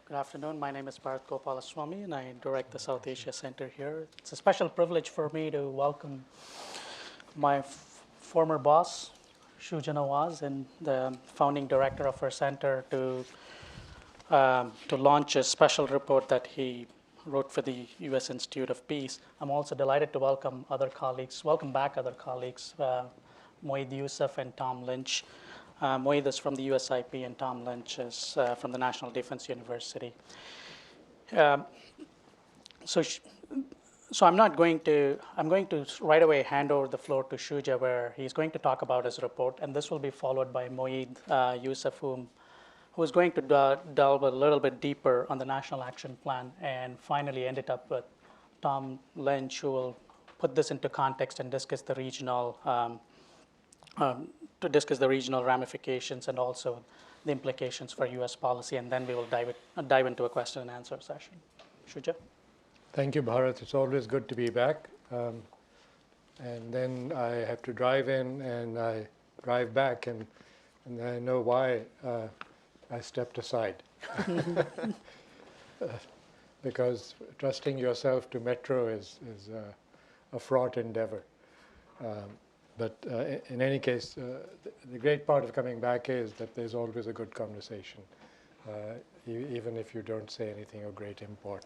Good afternoon. My name is Bharat Gopalaswamy, and I direct the South Asia Center here. It's a special privilege for me to welcome my former boss, Shuja Nawaz, and the founding director of our center to launch a special report that he wrote for the U.S. Institute of Peace. I'm also delighted to welcome other colleagues, welcome back other colleagues, Moeed Yusuf and Tom Lynch. Moeed is from the USIP and Tom Lynch is from the National Defense University. Um, so, I'm going to right away hand over the floor to Shuja, where he's going to talk about his report, and this will be followed by Moeed Yusuf, who is going to delve a little bit deeper on the National Action Plan, and finally ended up with Tom Lynch, who will put this into context and discuss the regional ramifications and also the implications for U.S. policy, and then we will dive into a question and answer session. Shuja? Thank you, Bharat. It's always good to be back. And then I have to drive in and I drive back, and I know why I stepped aside. Because trusting yourself to metro is a fraught endeavor. But in any case, the great part of coming back is that there's always a good conversation, even if you don't say anything of great import.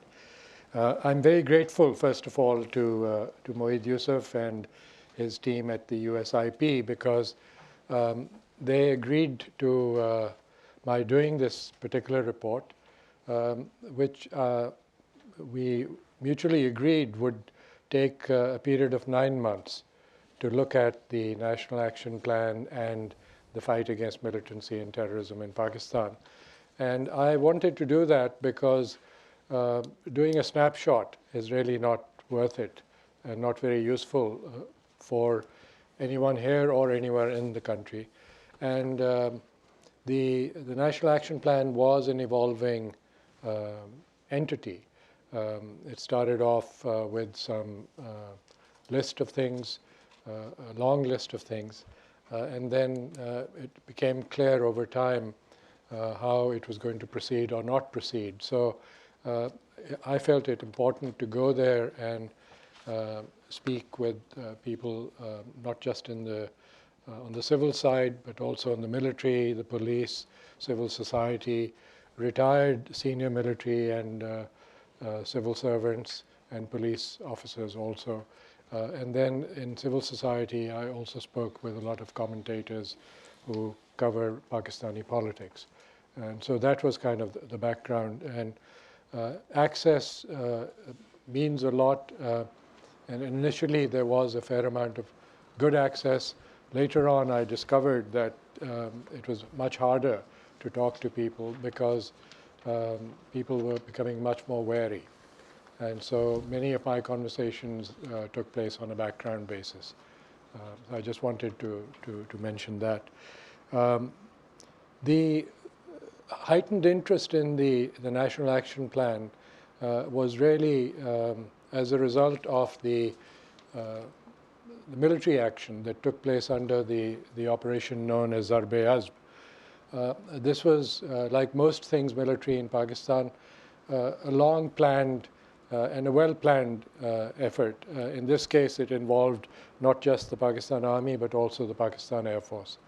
I'm very grateful, first of all, to Moeed Yusuf and his team at the USIP, because they agreed to my doing this particular report, which we mutually agreed would take a period of 9 months to look at the National Action Plan and the fight against militancy and terrorism in Pakistan. And I wanted to do that because doing a snapshot is really not worth it and not very useful for anyone here or anywhere in the country. And the National Action Plan was an evolving entity. It started off with some list of things, a long list of things, and then it became clear over time how it was going to proceed or not proceed. So I felt it important to go there and speak with people, not just on the civil side, but also on the military, the police, civil society, retired senior military and civil servants and police officers also. And then in civil society, I also spoke with a lot of commentators who cover Pakistani politics. And so that was kind of the background. And access means a lot. And initially, there was a fair amount of good access. Later on, I discovered that it was much harder to talk to people because people were becoming much more wary. And so many of my conversations took place on a background basis. So I just wanted to mention that. The heightened interest in the National Action Plan was really as a result of the military action that took place under the operation known as Zarb-e-Azb. This was, like most things military in Pakistan, a long-planned and a well-planned effort. In this case, it involved not just the Pakistan Army, but also the Pakistan Air Force.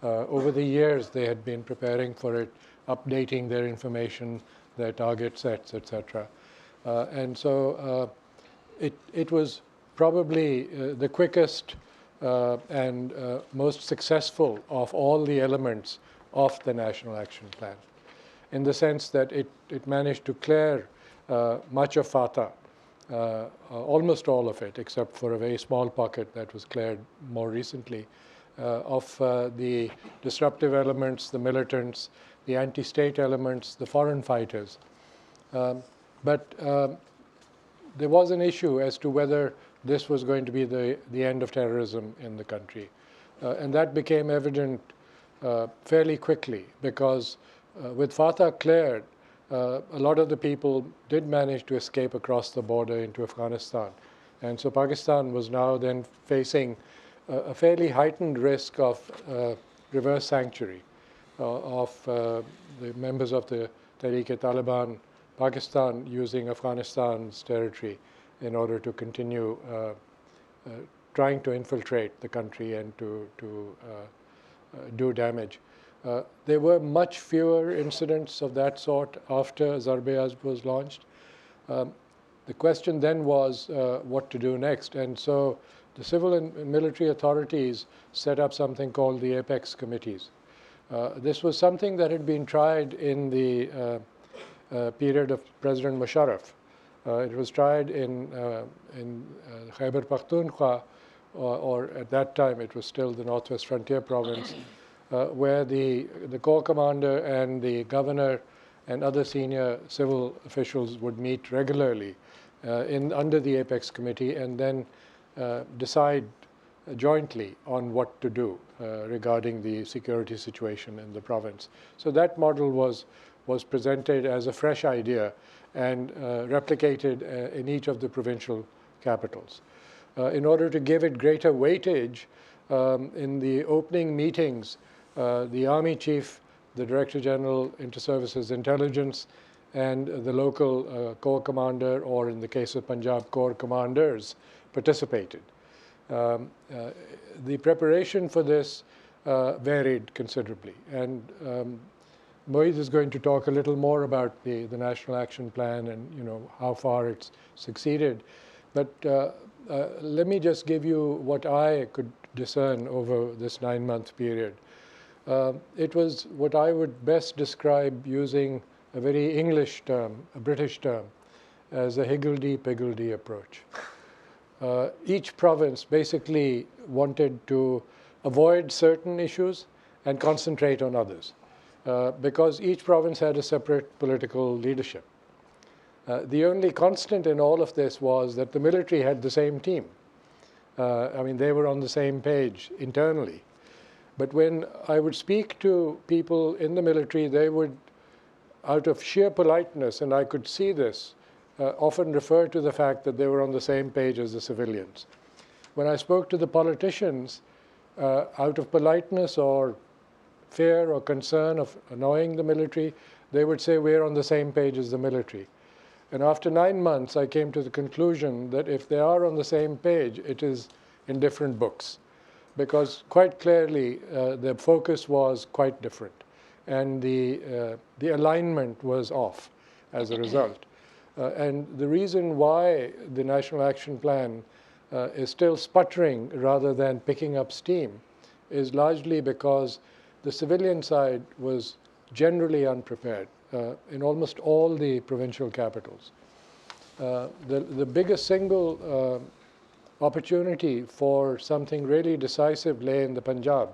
Over the years, they had been preparing for it, updating their information, their target sets, etc. And so it was probably the quickest and most successful of all the elements of the National Action Plan, in the sense that it managed to clear much of FATA, almost all of it, except for a very small pocket that was cleared more recently, of the disruptive elements, the militants, the anti-state elements, the foreign fighters. But there was an issue as to whether this was going to be the end of terrorism in the country. And that became evident fairly quickly, because with FATA cleared, a lot of the people did manage to escape across the border into Afghanistan. And so Pakistan was now then facing a fairly heightened risk of reverse sanctuary of the members of the Tehreek-e-Taliban Pakistan using Afghanistan's territory in order to continue trying to infiltrate the country and to do damage. There were much fewer incidents of that sort after Zarb-e-Azb was launched. The question then was what to do next. And so the civil and military authorities set up something called the Apex Committees. This was something that had been tried in the period of President Musharraf. It was tried in Khyber Pakhtunkhwa, or at that time it was still the Northwest Frontier Province, where the corps commander and the governor and other senior civil officials would meet regularly under the Apex Committee and then decide jointly on what to do regarding the security situation in the province. So that model was presented as a fresh idea and replicated in each of the provincial capitals. In order to give it greater weightage, in the opening meetings, the Army Chief, the Director General, Inter-Services Intelligence, and the local Corps Commander, or in the case of Punjab, Corps Commanders, participated. The preparation for this varied considerably. And Moeed is going to talk a little more about the National Action Plan and how far it's succeeded. But let me just give you what I could discern over this 9-month period. It was what I would best describe using a very English term, a British term, as a higgledy-piggledy approach. Each province basically wanted to avoid certain issues and concentrate on others, because each province had a separate political leadership. The only constant in all of this was that the military had the same team. I mean, they were on the same page internally. But when I would speak to people in the military, they would, out of sheer politeness, and I could see this, often refer to the fact that they were on the same page as the civilians. When I spoke to the politicians, out of politeness or fear or concern of annoying the military, they would say, we're on the same page as the military. And after 9 months, I came to the conclusion that if they are on the same page, it is in different books, because quite clearly the focus was quite different, and the alignment was off as a result. And the reason why the National Action Plan is still sputtering rather than picking up steam is largely because the civilian side was generally unprepared in almost all the provincial capitals. The biggest single opportunity for something really decisive lay in the Punjab.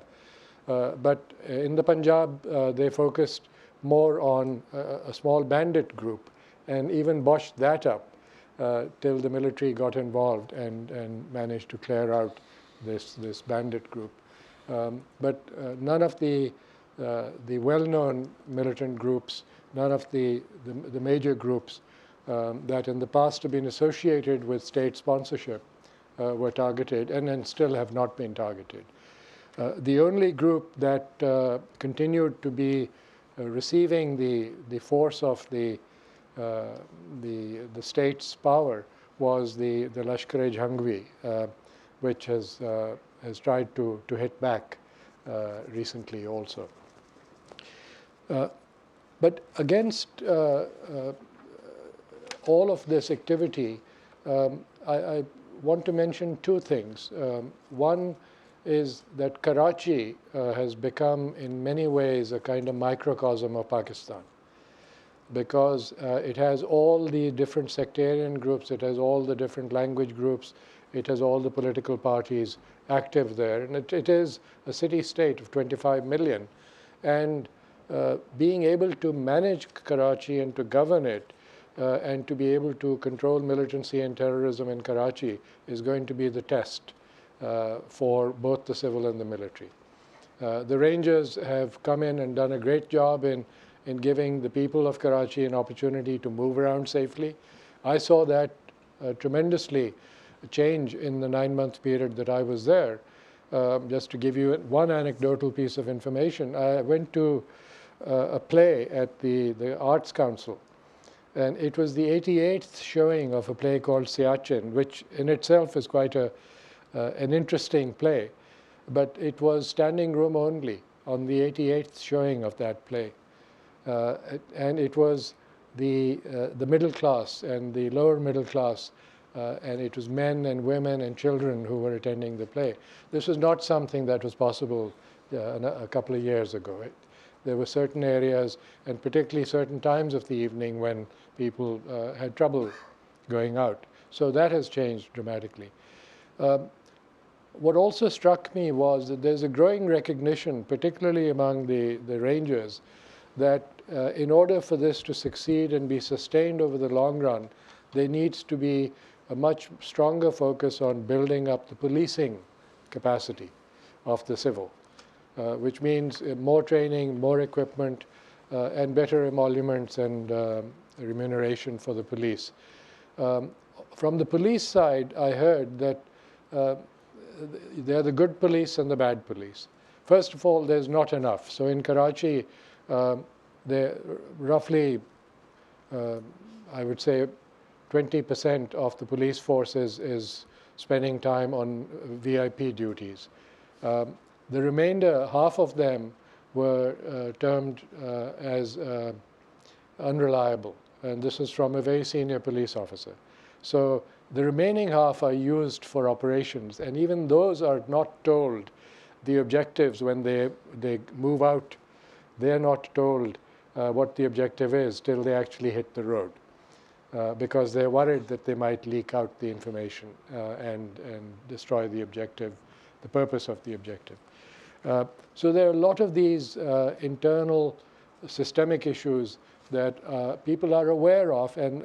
But in the Punjab, they focused more on a small bandit group and even botched that up till the military got involved and managed to clear out this bandit group. But none of the well-known militant groups, none of the major groups that in the past have been associated with state sponsorship were targeted and still have not been targeted. The only group that continued to be receiving the force of the state's power was the Lashkar-e-Jhangvi, which has tried to hit back recently also. But against all of this activity, I want to mention two things. One is that Karachi has become in many ways a kind of microcosm of Pakistan, because it has all the different sectarian groups, it has all the different language groups, it has all the political parties active there, and it is a city-state of 25 million. And being able to manage Karachi and to govern it and to be able to control militancy and terrorism in Karachi is going to be the test for both the civil and the military. The Rangers have come in and done a great job in giving the people of Karachi an opportunity to move around safely. I saw that tremendously change in the 9-month period that I was there. Just to give you one anecdotal piece of information, I went to a play at the Arts Council. And it was the 88th showing of a play called Siachen, which in itself is quite an interesting play. But it was standing room only on the 88th showing of that play. And it was the middle class and the lower middle class, and it was men and women and children who were attending the play. This was not something that was possible a couple of years ago. There were certain areas, and particularly certain times of the evening, when people had trouble going out. So that has changed dramatically. What also struck me was that there's a growing recognition, particularly among the rangers, that in order for this to succeed and be sustained over the long run, there needs to be a much stronger focus on building up the policing capacity of the civil, which means more training, more equipment, and better emoluments and remuneration for the police. From the police side, I heard that they're the good police and the bad police. First of all, there's not enough. So in Karachi, there roughly, I would say, 20% of the police force is spending time on VIP duties. The remainder, half of them, were termed as unreliable. And this is from a very senior police officer. So the remaining half are used for operations. And even those are not told the objectives when they move out. They're not told what the objective is till they actually hit the road. Because they're worried that they might leak out the information and destroy the objective, the purpose of the objective. So there are a lot of these internal systemic issues that people are aware of, and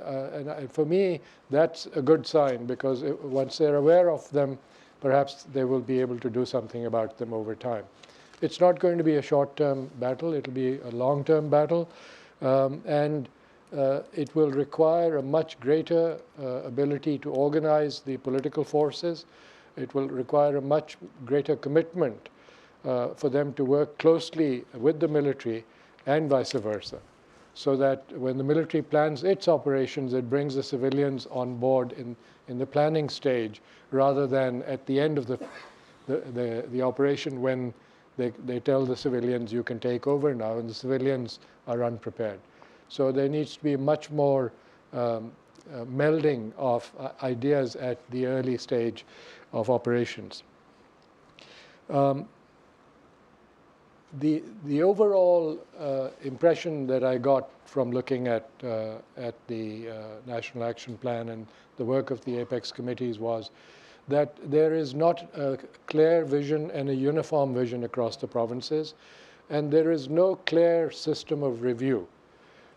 for me, that's a good sign, because once they're aware of them, perhaps they will be able to do something about them over time. It's not going to be a short-term battle. It'll be a long-term battle, and it will require a much greater ability to organize the political forces. It will require a much greater commitment for them to work closely with the military and vice versa, so that when the military plans its operations, it brings the civilians on board in the planning stage, rather than at the end of the operation, when they tell the civilians, you can take over now, and the civilians are unprepared. So there needs to be much more melding of ideas at the early stage of operations. The overall impression that I got from looking at the National Action Plan and the work of the Apex committees was that there is not a clear vision and a uniform vision across the provinces, and there is no clear system of review.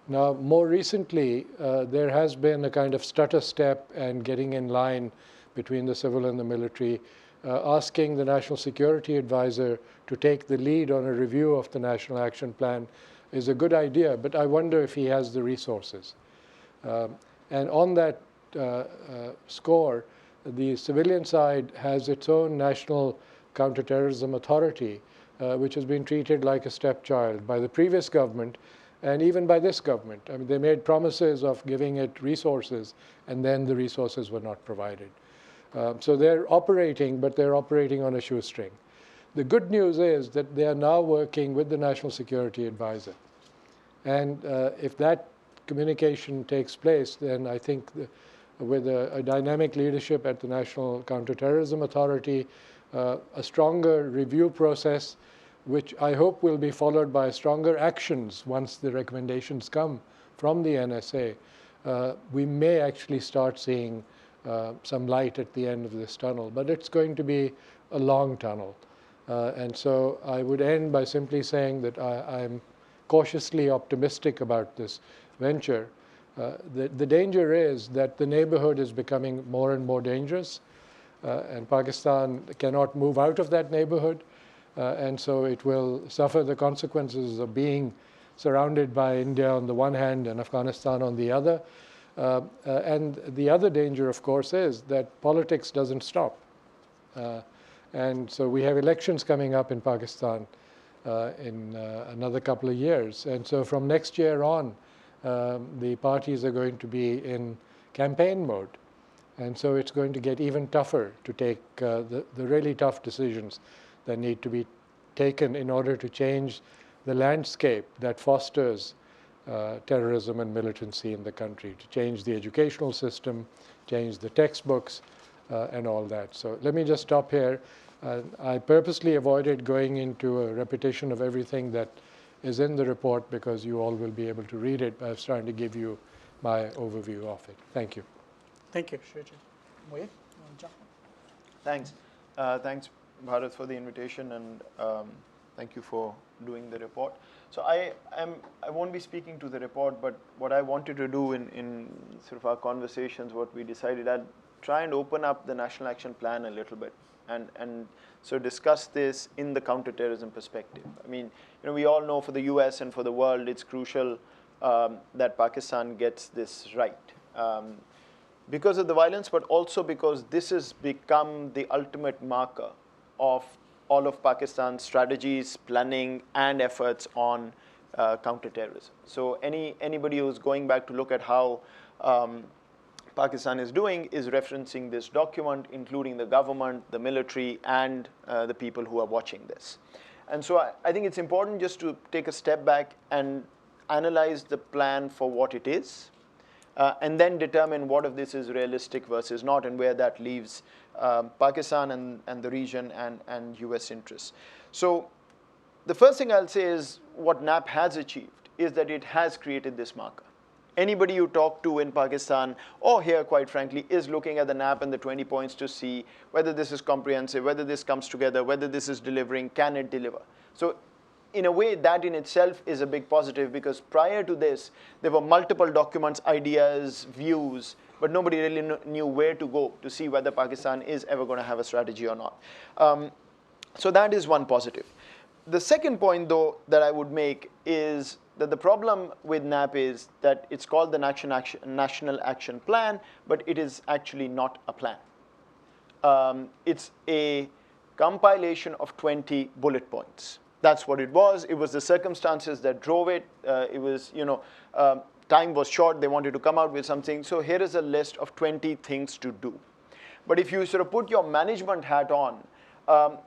Now, more recently, there has been a kind of stutter step and getting in line between the civil and the military, asking the National Security Advisor to take the lead on a review of the National Action Plan is a good idea, but I wonder if he has the resources. And on that score, the civilian side has its own National Counterterrorism Authority, which has been treated like a stepchild by the previous government and even by this government. I mean, they made promises of giving it resources, and then the resources were not provided. So they're operating, but they're operating on a shoestring. The good news is that they are now working with the National Security Advisor. And if that communication takes place, then I think with a dynamic leadership at the National Counterterrorism Authority, a stronger review process, which I hope will be followed by stronger actions once the recommendations come from the NSA, we may actually start seeing some light at the end of this tunnel. But it's going to be a long tunnel. And so I would end by simply saying that I'm cautiously optimistic about this venture. The danger is that the neighborhood is becoming more and more dangerous, and Pakistan cannot move out of that neighborhood, and so it will suffer the consequences of being surrounded by India on the one hand and Afghanistan on the other. And the other danger, of course, is that politics doesn't stop. And so we have elections coming up in Pakistan. in another couple of years. And so from next year on, the parties are going to be in campaign mode. And so it's going to get even tougher to take the really tough decisions that need to be taken in order to change the landscape that fosters terrorism and militancy in the country, to change the educational system, change the textbooks, and all that. So let me just stop here. I purposely avoided going into a repetition of everything that is in the report because you all will be able to read it. I was trying to give you my overview of it. Thank you. Thank you, Srijit. Mohit, you want to jump in? Thanks. Thanks, Bharat, for the invitation, and thank you for doing the report. So I won't be speaking to the report, but what I wanted to do in sort of our conversations, what we decided, I'd try and open up the National Action Plan a little bit, and so discuss this in the counterterrorism perspective. I mean, we all know for the US and for the world, it's crucial that Pakistan gets this right. Because of the violence, but also because this has become the ultimate marker of all of Pakistan's strategies, planning, and efforts on counterterrorism. So anybody who's going back to look at how Pakistan is doing is referencing this document, including the government, the military, and the people who are watching this. And so I think it's important just to take a step back and analyze the plan for what it is, and then determine what of this is realistic versus not, and where that leaves Pakistan and the region and US interests. So the first thing I'll say is what NAP has achieved is that it has created this marker. Anybody you talk to in Pakistan, or here quite frankly, is looking at the NAP and the 20 points to see whether this is comprehensive, whether this comes together, whether this is delivering, can it deliver? So in a way, that in itself is a big positive, because prior to this, there were multiple documents, ideas, views, but nobody really knew where to go to see whether Pakistan is ever going to have a strategy or not. So that is one positive. The second point, though, that I would make is that the problem with NAP is that it's called the National Action Plan, but it is actually not a plan. It's a compilation of 20 bullet points. That's what it was. It was the circumstances that drove it. It was, time was short. They wanted to come out with something. So here is a list of 20 things to do. But if you sort of put your management hat on,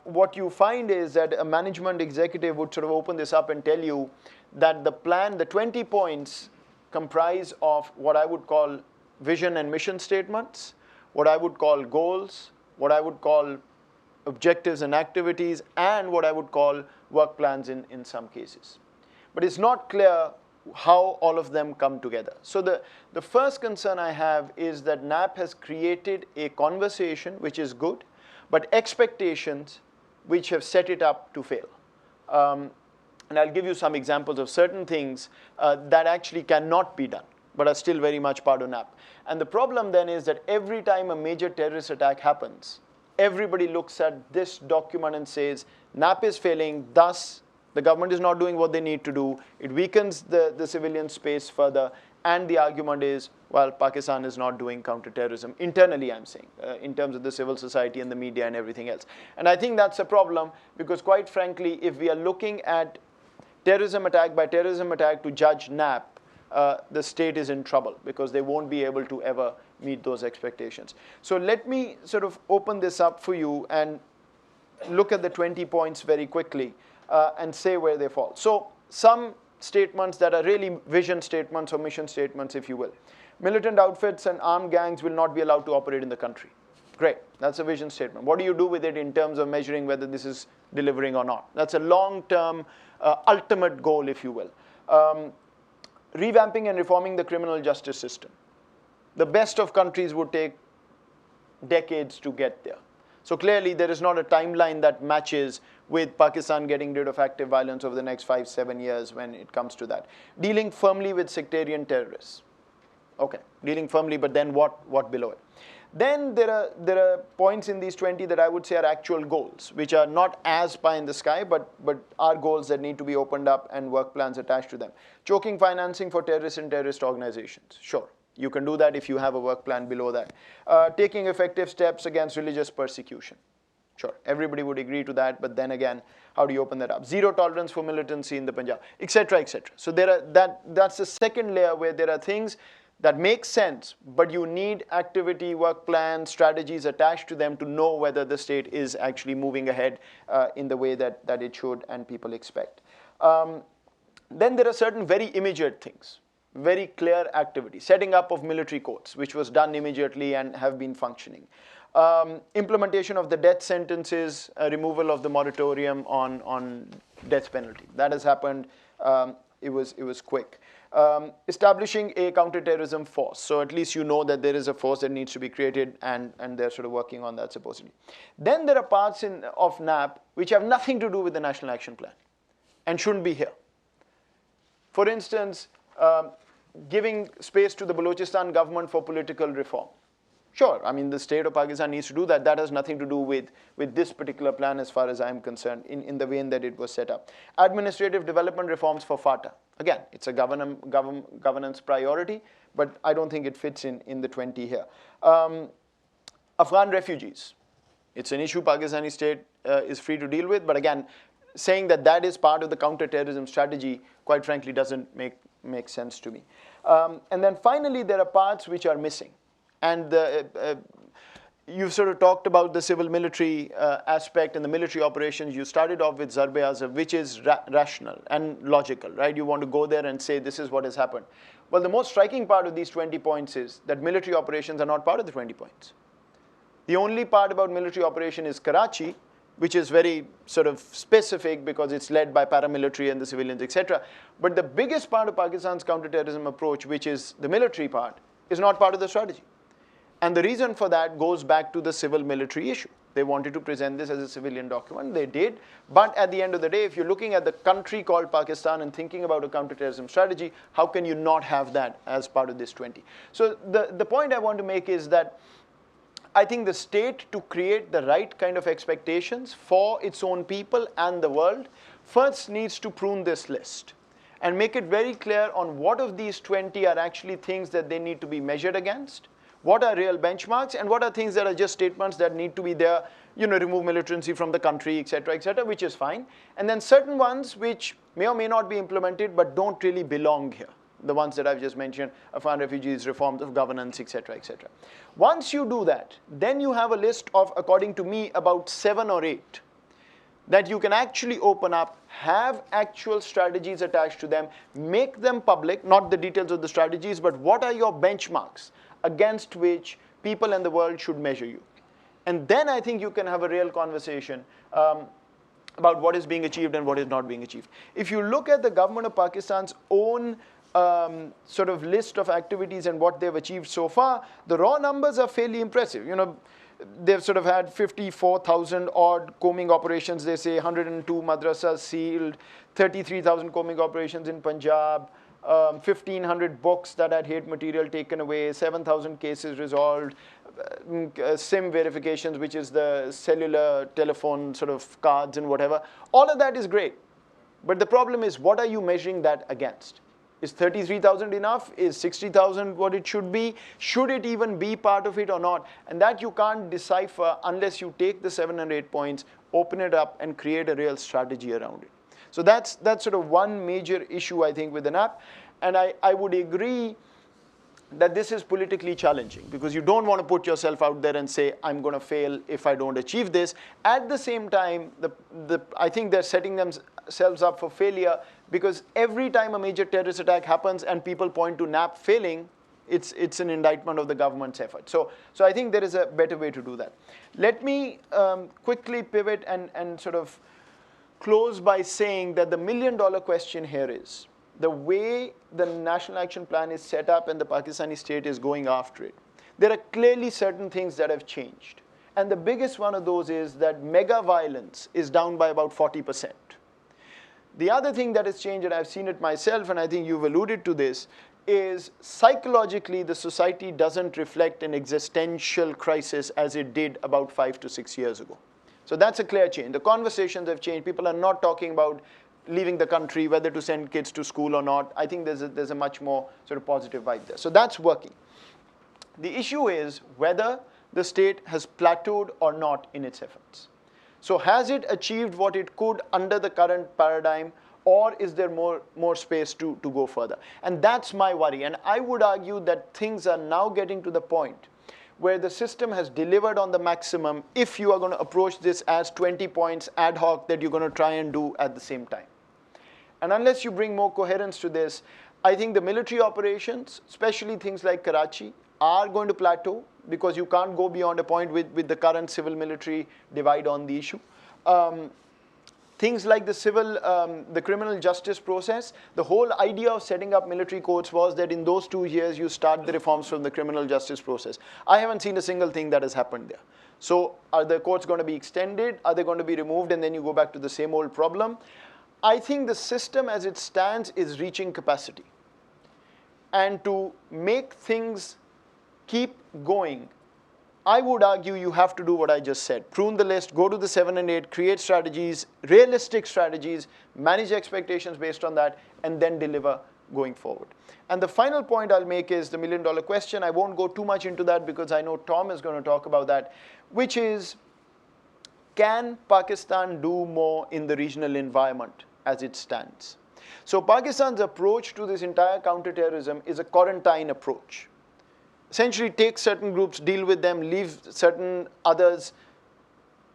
what you find is that a management executive would sort of open this up and tell you that the plan, the 20 points, comprise of what I would call vision and mission statements, what I would call goals, what I would call objectives and activities, and what I would call work plans in some cases. But it's not clear how all of them come together. So the first concern I have is that NAP has created a conversation which is good, but expectations which have set it up to fail. And I'll give you some examples of certain things that actually cannot be done, but are still very much part of NAP. And the problem then is that every time a major terrorist attack happens, everybody looks at this document and says, NAP is failing, thus the government is not doing what they need to do. It weakens the civilian space further. And the argument is, well, Pakistan is not doing counterterrorism. Internally, I'm saying, in terms of the civil society and the media and everything else. And I think that's a problem, because quite frankly, if we are looking at terrorism attack by terrorism attack to judge NAP, the state is in trouble, because they won't be able to ever meet those expectations. So let me sort of open this up for you and look at the 20 points very quickly and say where they fall. So some statements that are really vision statements or mission statements, if you will. Militant outfits and armed gangs will not be allowed to operate in the country. Great, that's a vision statement. What do you do with it in terms of measuring whether this is delivering or not? That's a long-term, ultimate goal, if you will. Revamping and reforming the criminal justice system. The best of countries would take decades to get there. So clearly, there is not a timeline that matches with Pakistan getting rid of active violence over the next 5-7 years when it comes to that. Dealing firmly with sectarian terrorists. Okay, dealing firmly, but then what below it? Then there are points in these 20 that I would say are actual goals, which are not as pie in the sky, but are goals that need to be opened up and work plans attached to them. Choking financing for terrorists and terrorist organizations. Sure, you can do that if you have a work plan below that. Taking effective steps against religious persecution. Sure, everybody would agree to that, but then again, how do you open that up? Zero tolerance for militancy in the Punjab, etc., etc. So there are that's the second layer where there are things that make sense, but you need activity, work plans, strategies attached to them to know whether the state is actually moving ahead in the way that it should and people expect. Then there are certain very immediate things, very clear activity, setting up of military courts, which was done immediately and have been functioning. Implementation of the death sentences, removal of the moratorium on death penalty. That has happened. It was quick. Establishing a counterterrorism force. So at least you know that there is a force that needs to be created, and they're sort of working on that supposedly. Then there are parts of NAP which have nothing to do with the National Action Plan and shouldn't be here. For instance, giving space to the Balochistan government for political reform. Sure, I mean, the state of Pakistan needs to do that. That has nothing to do with this particular plan as far as I'm concerned, in the way that it was set up. Administrative development reforms for FATA. Again, it's a governance priority, but I don't think it fits in the 20 here. Afghan refugees. It's an issue Pakistani state is free to deal with, but again, saying that that is part of the counterterrorism strategy, quite frankly, doesn't make sense to me. And then finally, there are parts which are missing. And you've sort of talked about the civil-military aspect and the military operations. You started off with Zarb-e-Azab, which is rational and logical, right? You want to go there and say, this is what has happened. Well, the most striking part of these 20 points is that military operations are not part of the 20 points. The only part about military operation is Karachi, which is very sort of specific because it's led by paramilitary and the civilians, etc. But the biggest part of Pakistan's counterterrorism approach, which is the military part, is not part of the strategy. And the reason for that goes back to the civil-military issue. They wanted to present this as a civilian document. They did. But at the end of the day, if you're looking at the country called Pakistan and thinking about a counterterrorism strategy, how can you not have that as part of this 20? So the point I want to make is that I think the state, to create the right kind of expectations for its own people and the world, first needs to prune this list and make it very clear on what of these 20 are actually things that they need to be measured against, what are real benchmarks, and what are things that are just statements that need to be there, remove militancy from the country, etc., which is fine. And then certain ones which may or may not be implemented but don't really belong here. The ones that I've just mentioned, Afghan refugees, reforms of governance, etc., etc. Once you do that, then you have a list of, according to me, about 7 or 8 that you can actually open up, have actual strategies attached to them, make them public, not the details of the strategies, but what are your benchmarks against which people in the world should measure you. And then I think you can have a real conversation about what is being achieved and what is not being achieved. If you look at the government of Pakistan's own sort of list of activities and what they've achieved so far, the raw numbers are fairly impressive. They've sort of had 54,000 odd combing operations, they say, 102 madrasas sealed, 33,000 combing operations in Punjab, 1,500 books that had hate material taken away, 7,000 cases resolved, SIM verifications, which is the cellular telephone sort of cards and whatever. All of that is great. But the problem is, what are you measuring that against? Is 33,000 enough? Is 60,000 what it should be? Should it even be part of it or not? And that you can't decipher unless you take the 7 and 8 points, open it up, and create a real strategy around it. So that's sort of one major issue, I think, with the NAP. And I would agree that this is politically challenging because you don't want to put yourself out there and say, I'm going to fail if I don't achieve this. At the same time, I think they're setting themselves up for failure because every time a major terrorist attack happens and people point to NAP failing, it's an indictment of the government's effort. So I think there is a better way to do that. Let me quickly pivot and sort of close by saying that the million-dollar question here is, the way the National Action Plan is set up and the Pakistani state is going after it, there are clearly certain things that have changed. And the biggest one of those is that mega violence is down by about 40%. The other thing that has changed, and I've seen it myself, and I think you've alluded to this, is psychologically the society doesn't reflect an existential crisis as it did about 5 to 6 years ago. So that's a clear change. The conversations have changed. People are not talking about leaving the country, whether to send kids to school or not. I think there's a much more sort of positive vibe there. So that's working. The issue is whether the state has plateaued or not in its efforts. So has it achieved what it could under the current paradigm, or is there more space to go further? And that's my worry. And I would argue that things are now getting to the point where the system has delivered on the maximum if you are going to approach this as 20 points ad hoc that you're going to try and do at the same time. And unless you bring more coherence to this, I think the military operations, especially things like Karachi, are going to plateau because you can't go beyond a point with the current civil-military divide on the issue. Things like the criminal justice process, the whole idea of setting up military courts was that in those 2 years you start the reforms from the criminal justice process. I haven't seen a single thing that has happened there. So are the courts going to be extended? Are they going to be removed and then you go back to the same old problem? I think the system as it stands is reaching capacity. And to make things keep going, I would argue you have to do what I just said. Prune the list, go to the 7 and 8, create strategies, realistic strategies, manage expectations based on that, and then deliver going forward. And the final point I'll make is the million-dollar question. I won't go too much into that because I know Tom is going to talk about that, which is, can Pakistan do more in the regional environment as it stands? So Pakistan's approach to this entire counterterrorism is a quarantine approach. Essentially take certain groups, deal with them, leave certain others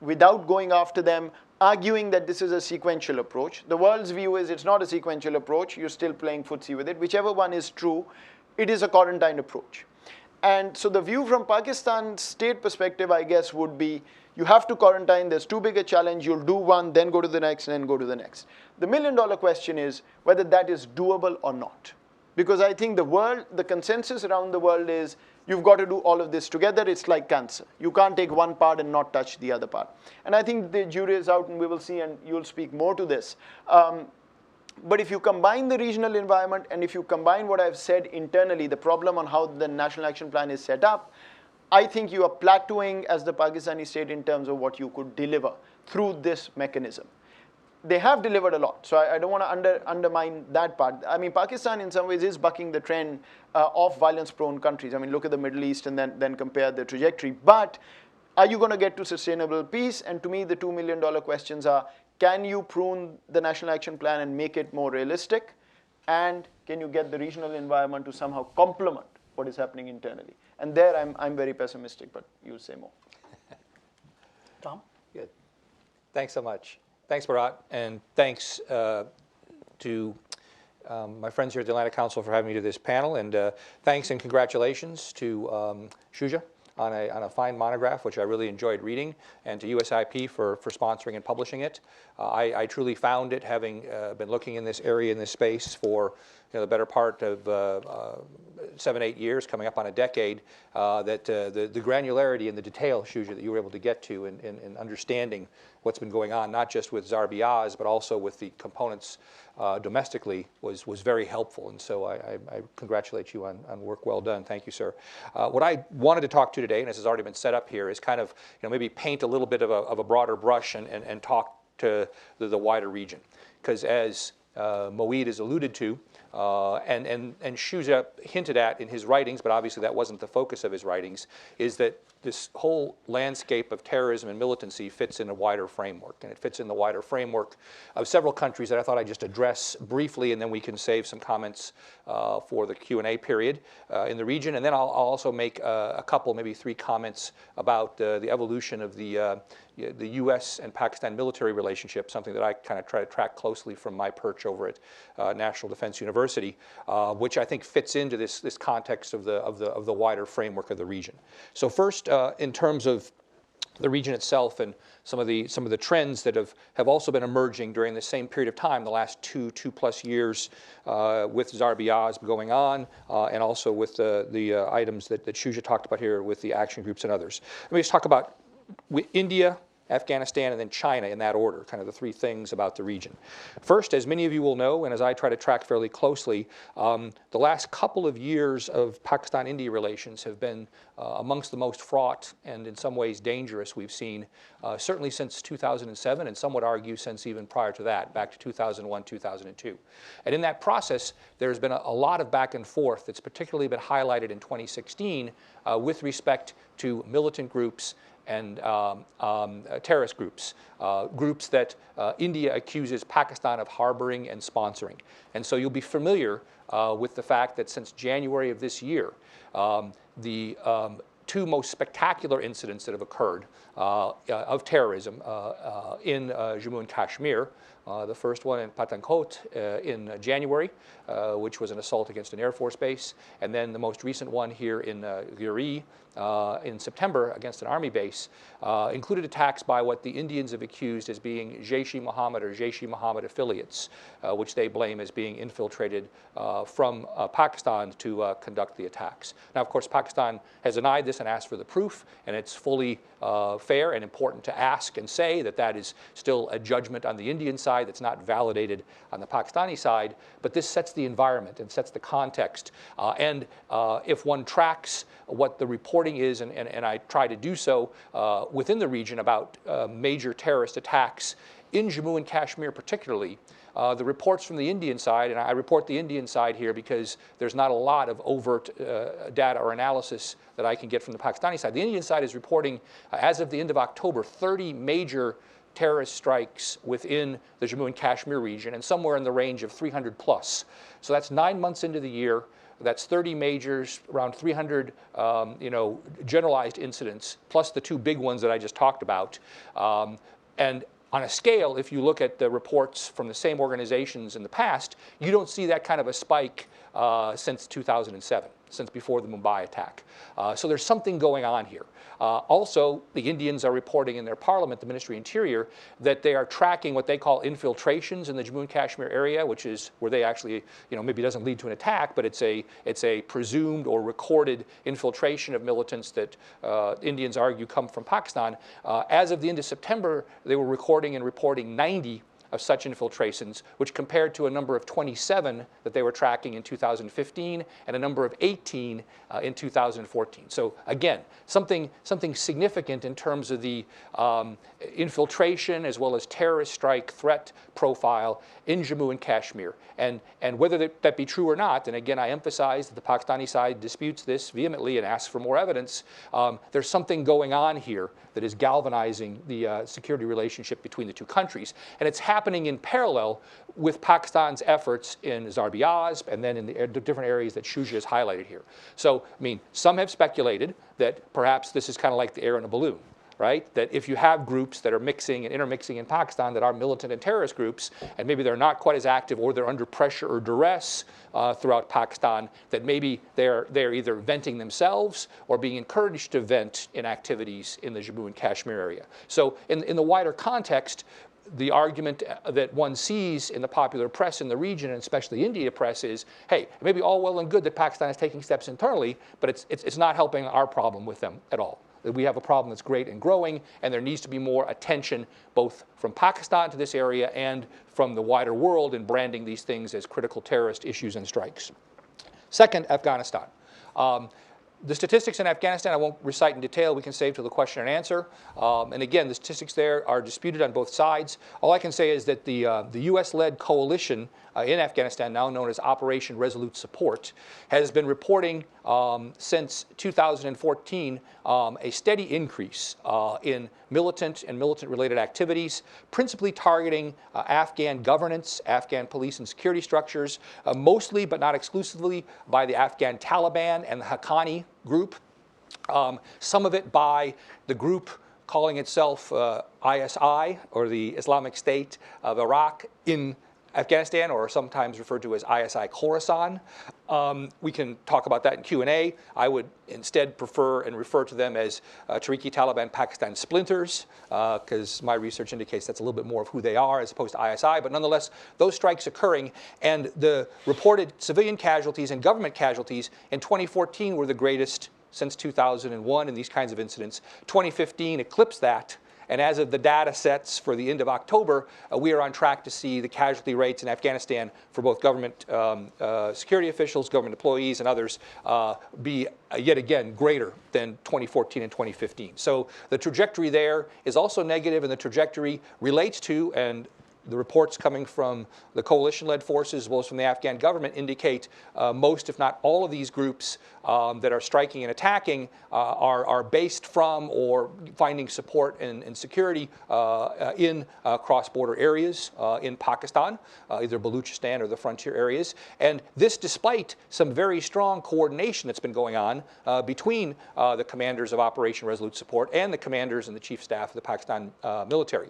without going after them, arguing that this is a sequential approach. The world's view is it's not a sequential approach, you're still playing footsie with it. Whichever one is true, it is a quarantine approach. And so the view from Pakistan's state perspective, I guess, would be you have to quarantine, there's too big a challenge, you'll do one, then go to the next, and then go to the next. The million-dollar question is whether that is doable or not. Because I think the consensus around the world is you've got to do all of this together. It's like cancer. You can't take one part and not touch the other part. And I think the jury is out and we will see, and you'll speak more to this. But if you combine the regional environment and if you combine what I've said internally, the problem on how the National Action Plan is set up, I think you are plateauing as the Pakistani state in terms of what you could deliver through this mechanism. They have delivered a lot, so I don't want to undermine that part. I mean, Pakistan in some ways is bucking the trend of violence-prone countries. I mean, look at the Middle East and then compare the trajectory. But are you going to get to sustainable peace? And to me, the $2 million questions are, can you prune the National Action Plan and make it more realistic? And can you get the regional environment to somehow complement what is happening internally? And there I'm very pessimistic, but you'll say more. Tom? Good. Thanks so much. Thanks, Bharat, and thanks to my friends here at the Atlantic Council for having me to this panel, and thanks and congratulations to Shuja on a fine monograph, which I really enjoyed reading, and to USIP for sponsoring and publishing it. I truly found it, having been looking in this area, in this space for the better part of 7, 8 years, coming up on a decade, that the granularity and the detail, Shuja, that you were able to get to in understanding what's been going on, not just with Zarbiaz, but also with the components domestically, was very helpful. And so I congratulate you on work well done. Thank you, sir. What I wanted to talk to today, and this has already been set up here, is kind of maybe paint a little bit of a broader brush and talk to the wider region. Because as Moeed has alluded to, and Shuja hinted at in his writings, but obviously that wasn't the focus of his writings, is that this whole landscape of terrorism and militancy fits in a wider framework. And it fits in the wider framework of several countries that I thought I'd just address briefly, and then we can save some comments for the Q&A period in the region. And then I'll also make a couple, maybe 3 comments about the evolution of the U.S. and Pakistan military relationship, something that I kind of try to track closely from my perch over at National Defense University, which I think fits into this context of the wider framework of the region. So first, in terms of the region itself and some of the trends that have also been emerging during the same period of time, the last two plus years, with Zarbiaz going on, and also with the items that Shuja talked about here with the action groups and others. Let me just talk about India, Afghanistan, and then China in that order, kind of the 3 things about the region. First, as many of you will know, and as I try to track fairly closely, the last couple of years of Pakistan-India relations have been amongst the most fraught and in some ways dangerous we've seen, certainly since 2007, and some would argue since even prior to that, back to 2001, 2002. And in that process, there's been a lot of back and forth that's particularly been highlighted in 2016 with respect to militant groups and terrorist groups, groups that India accuses Pakistan of harboring and sponsoring. And so you'll be familiar with the fact that since January of this year, the two most spectacular incidents that have occurred of terrorism in Jammu and Kashmir. The first one in Pathankot in January, which was an assault against an Air Force base, and then the most recent one here in Giri in September against an army base, included attacks by what the Indians have accused as being Jaish-e-Mohammed or Jaish-e-Mohammed affiliates, which they blame as being infiltrated from Pakistan to conduct the attacks. Now, of course, Pakistan has denied this and asked for the proof, and it's fully fair and important to ask and say that that is still a judgment on the Indian side that's not validated on the Pakistani side, but this sets the environment and sets the context. If one tracks what the reporting is, and I try to do so within the region about major terrorist attacks in Jammu and Kashmir particularly, the reports from the Indian side, and I report the Indian side here because there's not a lot of overt data or analysis that I can get from the Pakistani side. The Indian side is reporting, as of the end of October, 30 major terrorist strikes within the Jammu and Kashmir region, and somewhere in the range of 300 plus. So that's 9 months into the year. That's 30 majors, around 300 generalized incidents, plus the two big ones that I just talked about. And on a scale, if you look at the reports from the same organizations in the past, you don't see that kind of a spike since 2007, since before the Mumbai attack. So there's something going on here. Also, the Indians are reporting in their parliament, the Ministry of Interior, that they are tracking what they call infiltrations in the Jammu and Kashmir area, which is where they actually, maybe doesn't lead to an attack, but it's a presumed or recorded infiltration of militants that Indians argue come from Pakistan. As of the end of September, they were recording and reporting 90 of such infiltrations, which compared to a number of 27 that they were tracking in 2015 and a number of 18 in 2014. So again, something significant in terms of the infiltration as well as terrorist strike threat profile in Jammu and Kashmir. And whether that be true or not, and again, I emphasize that the Pakistani side disputes this vehemently and asks for more evidence, there's something going on here that is galvanizing the security relationship between the two countries. And it's happening in parallel with Pakistan's efforts in Zarb-e-Azb and then in the different areas that Shuja has highlighted here. So, I mean, some have speculated that perhaps this is kind of like the air in a balloon, right? That if you have groups that are mixing and intermixing in Pakistan that are militant and terrorist groups, and maybe they're not quite as active or they're under pressure or duress throughout Pakistan, that maybe they're either venting themselves or being encouraged to vent in activities in the Jammu and Kashmir area. So in the wider context, the argument that one sees in the popular press in the region, and especially India press, is, hey, it may be all well and good that Pakistan is taking steps internally, but it's not helping our problem with them at all. That we have a problem that's great and growing, and there needs to be more attention both from Pakistan to this area and from the wider world in branding these things as critical terrorist issues and strikes. Second, Afghanistan. The statistics in Afghanistan I won't recite in detail. We can save to the question and answer. And again, the statistics there are disputed on both sides. All I can say is that the U.S.-led coalition in Afghanistan, now known as Operation Resolute Support, has been reporting since 2014 a steady increase in militant and militant-related activities, principally targeting Afghan governance, Afghan police and security structures, mostly but not exclusively by the Afghan Taliban and the Haqqani group. Some of it by the group calling itself ISI, or the Islamic State of Iraq in Afghanistan, or sometimes referred to as ISI Khorasan. We can talk about that in Q&A. I would instead prefer and refer to them as Tehrik-e-Taliban Pakistan splinters, because my research indicates that's a little bit more of who they are as opposed to ISI. But nonetheless, those strikes occurring, and the reported civilian casualties and government casualties in 2014 were the greatest since 2001 in these kinds of incidents. 2015 eclipsed that. And as of the data sets for the end of October, we are on track to see the casualty rates in Afghanistan for both government security officials, government employees, and others be yet again greater than 2014 and 2015. So the trajectory there is also negative, and the trajectory relates to, and the reports coming from the coalition-led forces as well as from the Afghan government indicate most, if not all, of these groups that are striking and attacking are based from or finding support and security in cross-border areas in Pakistan, either Baluchistan or the frontier areas. And this despite some very strong coordination that's been going on between the commanders of Operation Resolute Support and the commanders and the chief staff of the Pakistan military.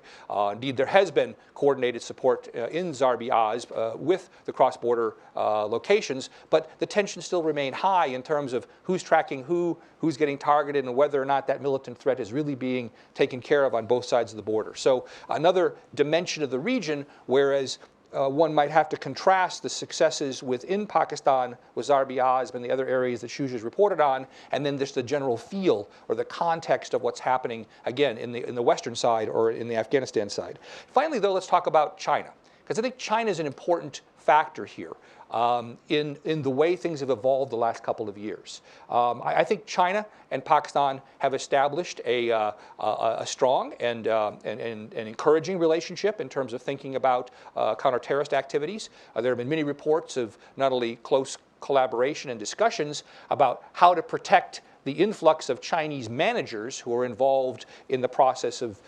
Indeed, there has been coordinated support in Zarbi-Az with the cross-border locations, but the tensions still remain high in terms of who's tracking who's getting targeted, and whether or not that militant threat is really being taken care of on both sides of the border. So another dimension of the region, whereas one might have to contrast the successes within Pakistan with Zarbi-Az and the other areas that Shuja's reported on, and then just the general feel or the context of what's happening, again, in the Western side or in the Afghanistan side. Finally, though, let's talk about China, because I think China is an important factor here in the way things have evolved the last couple of years. I think China and Pakistan have established a strong and encouraging relationship in terms of thinking about counter-terrorist activities. There have been many reports of not only close collaboration and discussions about how to protect the influx of Chinese managers who are involved in the process of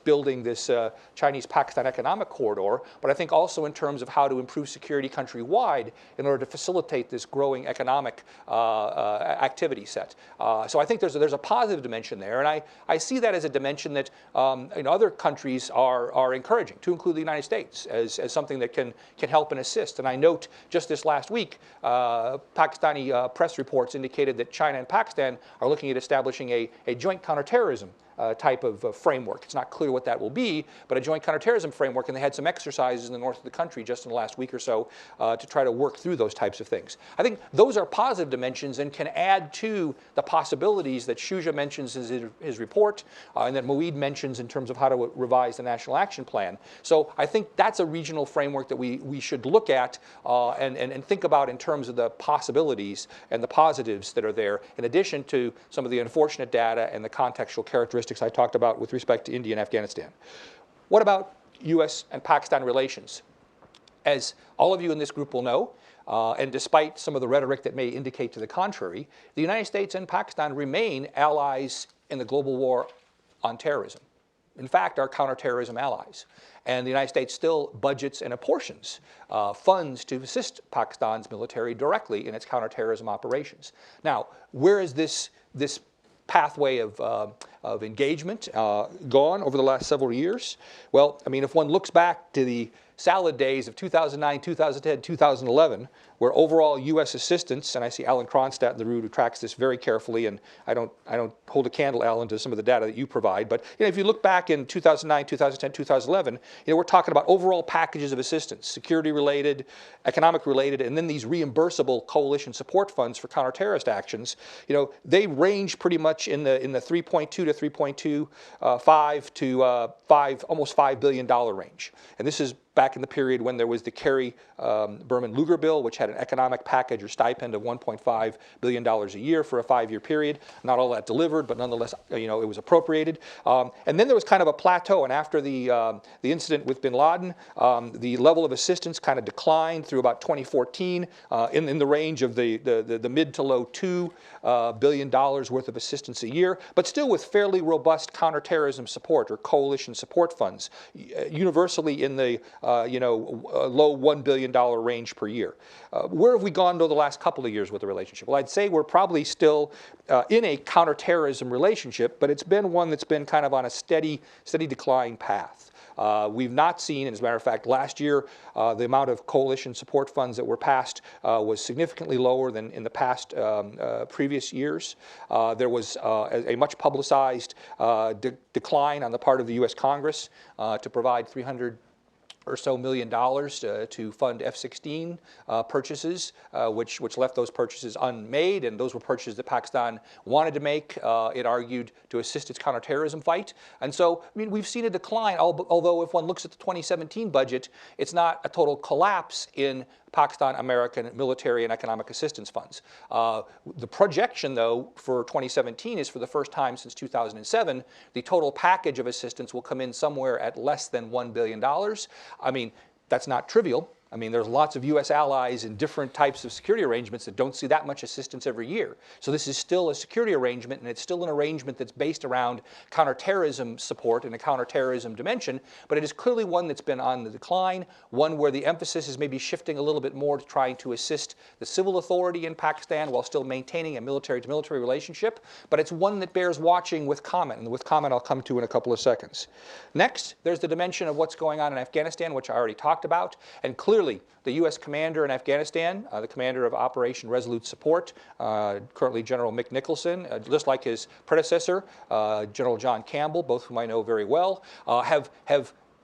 building this Chinese-Pakistan economic corridor, but I think also in terms of how to improve security countrywide in order to facilitate this growing economic activity set. So I think there's a positive dimension there, and I see that as a dimension that other countries are encouraging, to include the United States, as something that can help and assist. And I note just this last week, Pakistani press reports indicated that China and Pakistan are looking at establishing a joint counterterrorism type of framework. It's not clear what that will be, but a joint counterterrorism framework, and they had some exercises in the north of the country just in the last week or so to try to work through those types of things. I think those are positive dimensions and can add to the possibilities that Shuja mentions in his report and that Moeed mentions in terms of how to revise the National Action Plan. So I think that's a regional framework that we should look at and think about in terms of the possibilities and the positives that are there, in addition to some of the unfortunate data and the contextual characteristics I talked about with respect to India and Afghanistan. What about U.S. and Pakistan relations? As all of you in this group will know, and despite some of the rhetoric that may indicate to the contrary, the United States and Pakistan remain allies in the global war on terrorism. In fact, are counterterrorism allies. And the United States still budgets and apportions funds to assist Pakistan's military directly in its counterterrorism operations. Now, where is this pathway of engagement gone over the last several years? Well, I mean, if one looks back to the salad days of 2009, 2010, 2011, where overall U.S. assistance, and I see Alan Cronstadt in the room who tracks this very carefully, and I don't hold a candle, Alan, to some of the data that you provide, but if you look back in 2009, 2010, 2011, we're talking about overall packages of assistance, security-related, economic-related, and then these reimbursable coalition support funds for counterterrorist actions. They range pretty much in the 3.2 to 3.25 to almost $5 billion range, and this is back in the period when there was the Kerry-Berman-Lugar bill, which had an economic package or stipend of $1.5 billion a year for a 5-year period. Not all that delivered, but nonetheless, it was appropriated. And then there was kind of a plateau, and after the incident with bin Laden, the level of assistance kind of declined through about 2014 in the range of the mid to low $2 billion worth of assistance a year, but still with fairly robust counterterrorism support or coalition support funds, universally in the low $1 billion range per year. Where have we gone though the last couple of years with the relationship? Well, I'd say we're probably still in a counterterrorism relationship, but it's been one that's been kind of on a steady decline path. We've not seen, and as a matter of fact, last year, the amount of coalition support funds that were passed was significantly lower than in the past previous years. There was a much publicized decline on the part of the U.S. Congress to provide $300 or so million to fund F-16 purchases, which left those purchases unmade, and those were purchases that Pakistan wanted to make, it argued, to assist its counterterrorism fight. And so, I mean, we've seen a decline, although if one looks at the 2017 budget, it's not a total collapse in Pakistan-American military and economic assistance funds. The projection, though, for 2017 is for the first time since 2007, the total package of assistance will come in somewhere at less than $1 billion. I mean, that's not trivial. I mean, there's lots of U.S. allies in different types of security arrangements that don't see that much assistance every year. So this is still a security arrangement, and it's still an arrangement that's based around counterterrorism support and a counterterrorism dimension, but it is clearly one that's been on the decline, one where the emphasis is maybe shifting a little bit more to trying to assist the civil authority in Pakistan while still maintaining a military-to-military relationship, but it's one that bears watching with comment, and with comment I'll come to in a couple of seconds. Next, there's the dimension of what's going on in Afghanistan, which I already talked about, and clearly the U.S. commander in Afghanistan, the commander of Operation Resolute Support, currently General Mick Nicholson, just like his predecessor, General John Campbell, both whom I know very well, have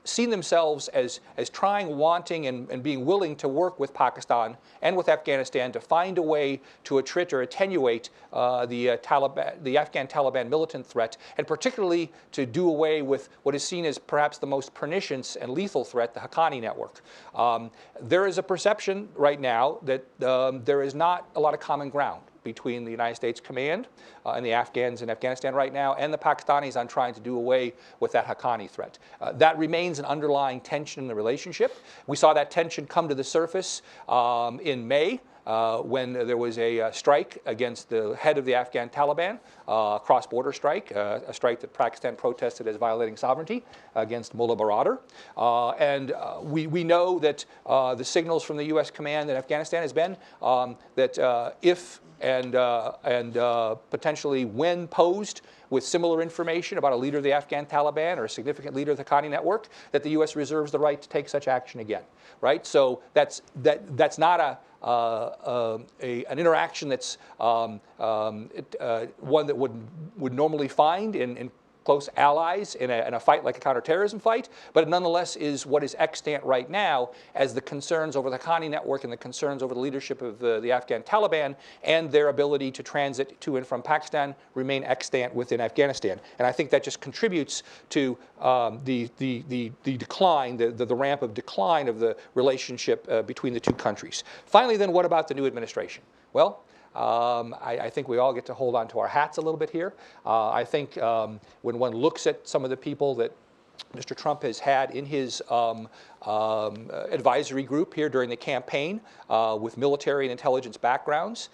seen themselves as trying, wanting, and being willing to work with Pakistan and with Afghanistan to find a way to attrit or attenuate the Afghan Taliban militant threat, and particularly to do away with what is seen as perhaps the most pernicious and lethal threat, the Haqqani network. There is a perception right now that there is not a lot of common ground between the United States command and the Afghans in Afghanistan right now and the Pakistanis on trying to do away with that Haqqani threat. That remains an underlying tension in the relationship. We saw that tension come to the surface in May when there was a strike against the head of the Afghan Taliban, cross-border strike, a strike that Pakistan protested as violating sovereignty against Mullah Baradar. And we know that the signals from the U.S. command in Afghanistan has been that if and potentially when posed with similar information about a leader of the Afghan Taliban or a significant leader of the Haqqani network, that the U.S. reserves the right to take such action again, right? So that's not an interaction that's one that would normally find in close allies in a fight like a counterterrorism fight, but it nonetheless is what is extant right now as the concerns over the Haqqani network and the concerns over the leadership of the Afghan Taliban and their ability to transit to and from Pakistan remain extant within Afghanistan. And I think that just contributes to the decline, the ramp of decline of the relationship between the two countries. Finally, then, what about the new administration? Well, I think we all get to hold on to our hats a little bit here. I think when one looks at some of the people that Mr. Trump has had in his advisory group here during the campaign with military and intelligence backgrounds,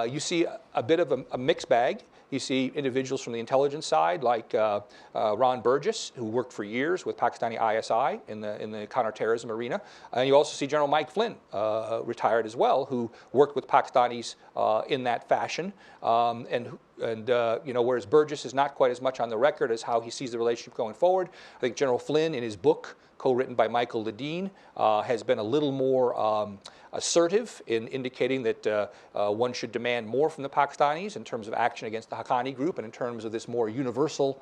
you see a bit of a mixed bag. You see individuals from the intelligence side like Ron Burgess, who worked for years with Pakistani ISI in the counterterrorism arena. And you also see General Mike Flynn, retired as well, who worked with Pakistanis in that fashion. Whereas Burgess is not quite as much on the record as how he sees the relationship going forward, I think General Flynn, in his book, co-written by Michael Ledeen, has been a little more assertive in indicating that one should demand more from the Pakistanis in terms of action against the Haqqani group and in terms of this more universal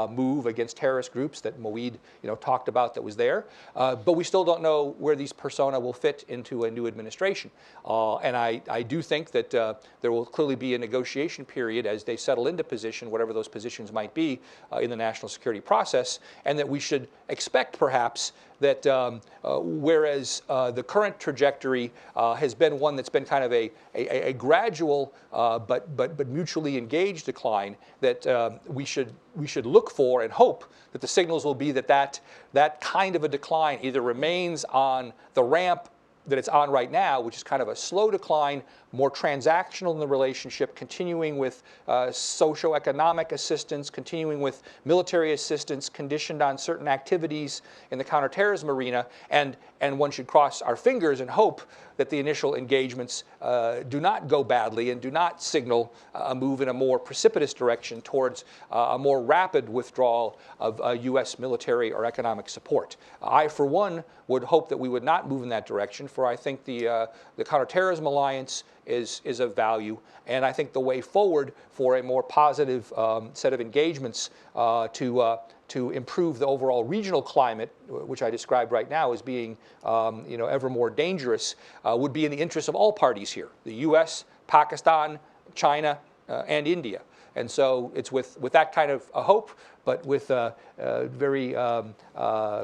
move against terrorist groups that Moeed talked about that was there. But we still don't know where these persona will fit into a new administration. And I do think that there will clearly be a negotiation period as they settle into position, whatever those positions might be in the national security process, and that we should expect perhaps that whereas the current trajectory has been one that's been kind of a gradual but mutually engaged decline, that we should look for and hope that the signals will be that kind of a decline either remains on the ramp that it's on right now, which is kind of a slow decline, more transactional in the relationship, continuing with socioeconomic assistance, continuing with military assistance conditioned on certain activities in the counterterrorism arena, and one should cross our fingers and hope that the initial engagements do not go badly and do not signal a move in a more precipitous direction towards a more rapid withdrawal of U.S. military or economic support. I, for one, would hope that we would not move in that direction, for I think the counterterrorism alliance is of value, and I think the way forward for a more positive set of engagements to improve the overall regional climate, which I described right now as being ever more dangerous, would be in the interest of all parties here: the U.S., Pakistan, China, and India. And so it's with that kind of hope, but with very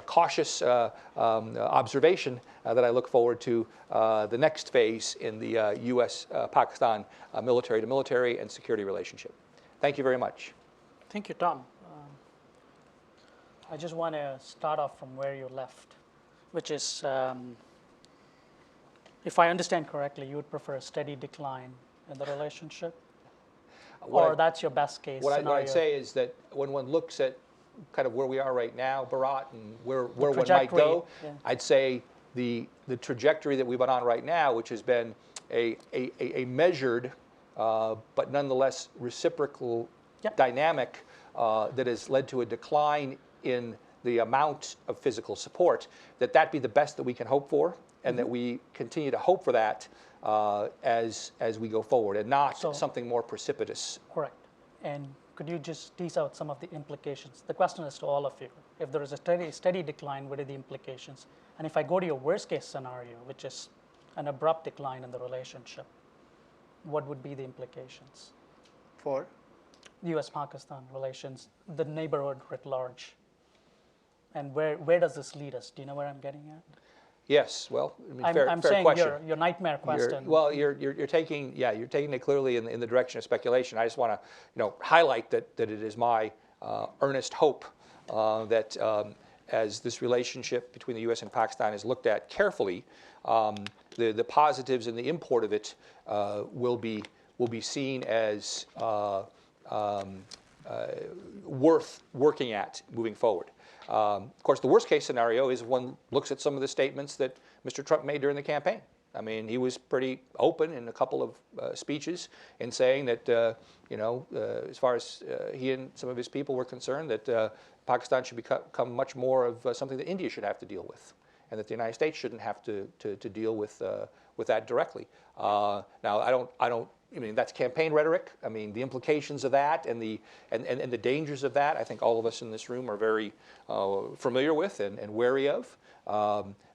cautious observation that I look forward to the next phase in the U.S.-Pakistan military-to-military and security relationship. Thank you very much. Thank you, Tom. I just want to start off from where you left, which is, if I understand correctly, you would prefer a steady decline in the relationship? Or that's your best case scenario? What I'd say is that when one looks at kind of where we are right now, Bharat, and where one might go, I'd say the trajectory that we've been on right now, which has been a measured but nonetheless reciprocal dynamic that has led to a decline in the amount of physical support, that be the best that we can hope for, and that we continue to hope for that as we go forward, and not something more precipitous. Correct. And could you just tease out some of the implications? The question is to all of you. If there is a steady decline, what are the implications? And if I go to your worst case scenario, which is an abrupt decline in the relationship, what would be the implications? For? U.S.-Pakistan relations, the neighborhood writ large. And where does this lead us? Do you know where I'm getting at? Yes, well, I mean, I'm fair saying question. Your nightmare question. You're taking it clearly in the direction of speculation. I just want to highlight that it is my earnest hope that as this relationship between the U.S. and Pakistan is looked at carefully, the positives and the import of it will be seen as worth working at moving forward. Of course, the worst case scenario is one looks at some of the statements that Mr. Trump made during the campaign. I mean, he was pretty open in a couple of speeches in saying that, as far as he and some of his people were concerned, that Pakistan should become much more of something that India should have to deal with, and that the United States shouldn't have to deal with that directly. Now, I mean, that's campaign rhetoric. I mean, the implications of that and the dangers of that, I think all of us in this room are very familiar with and wary of.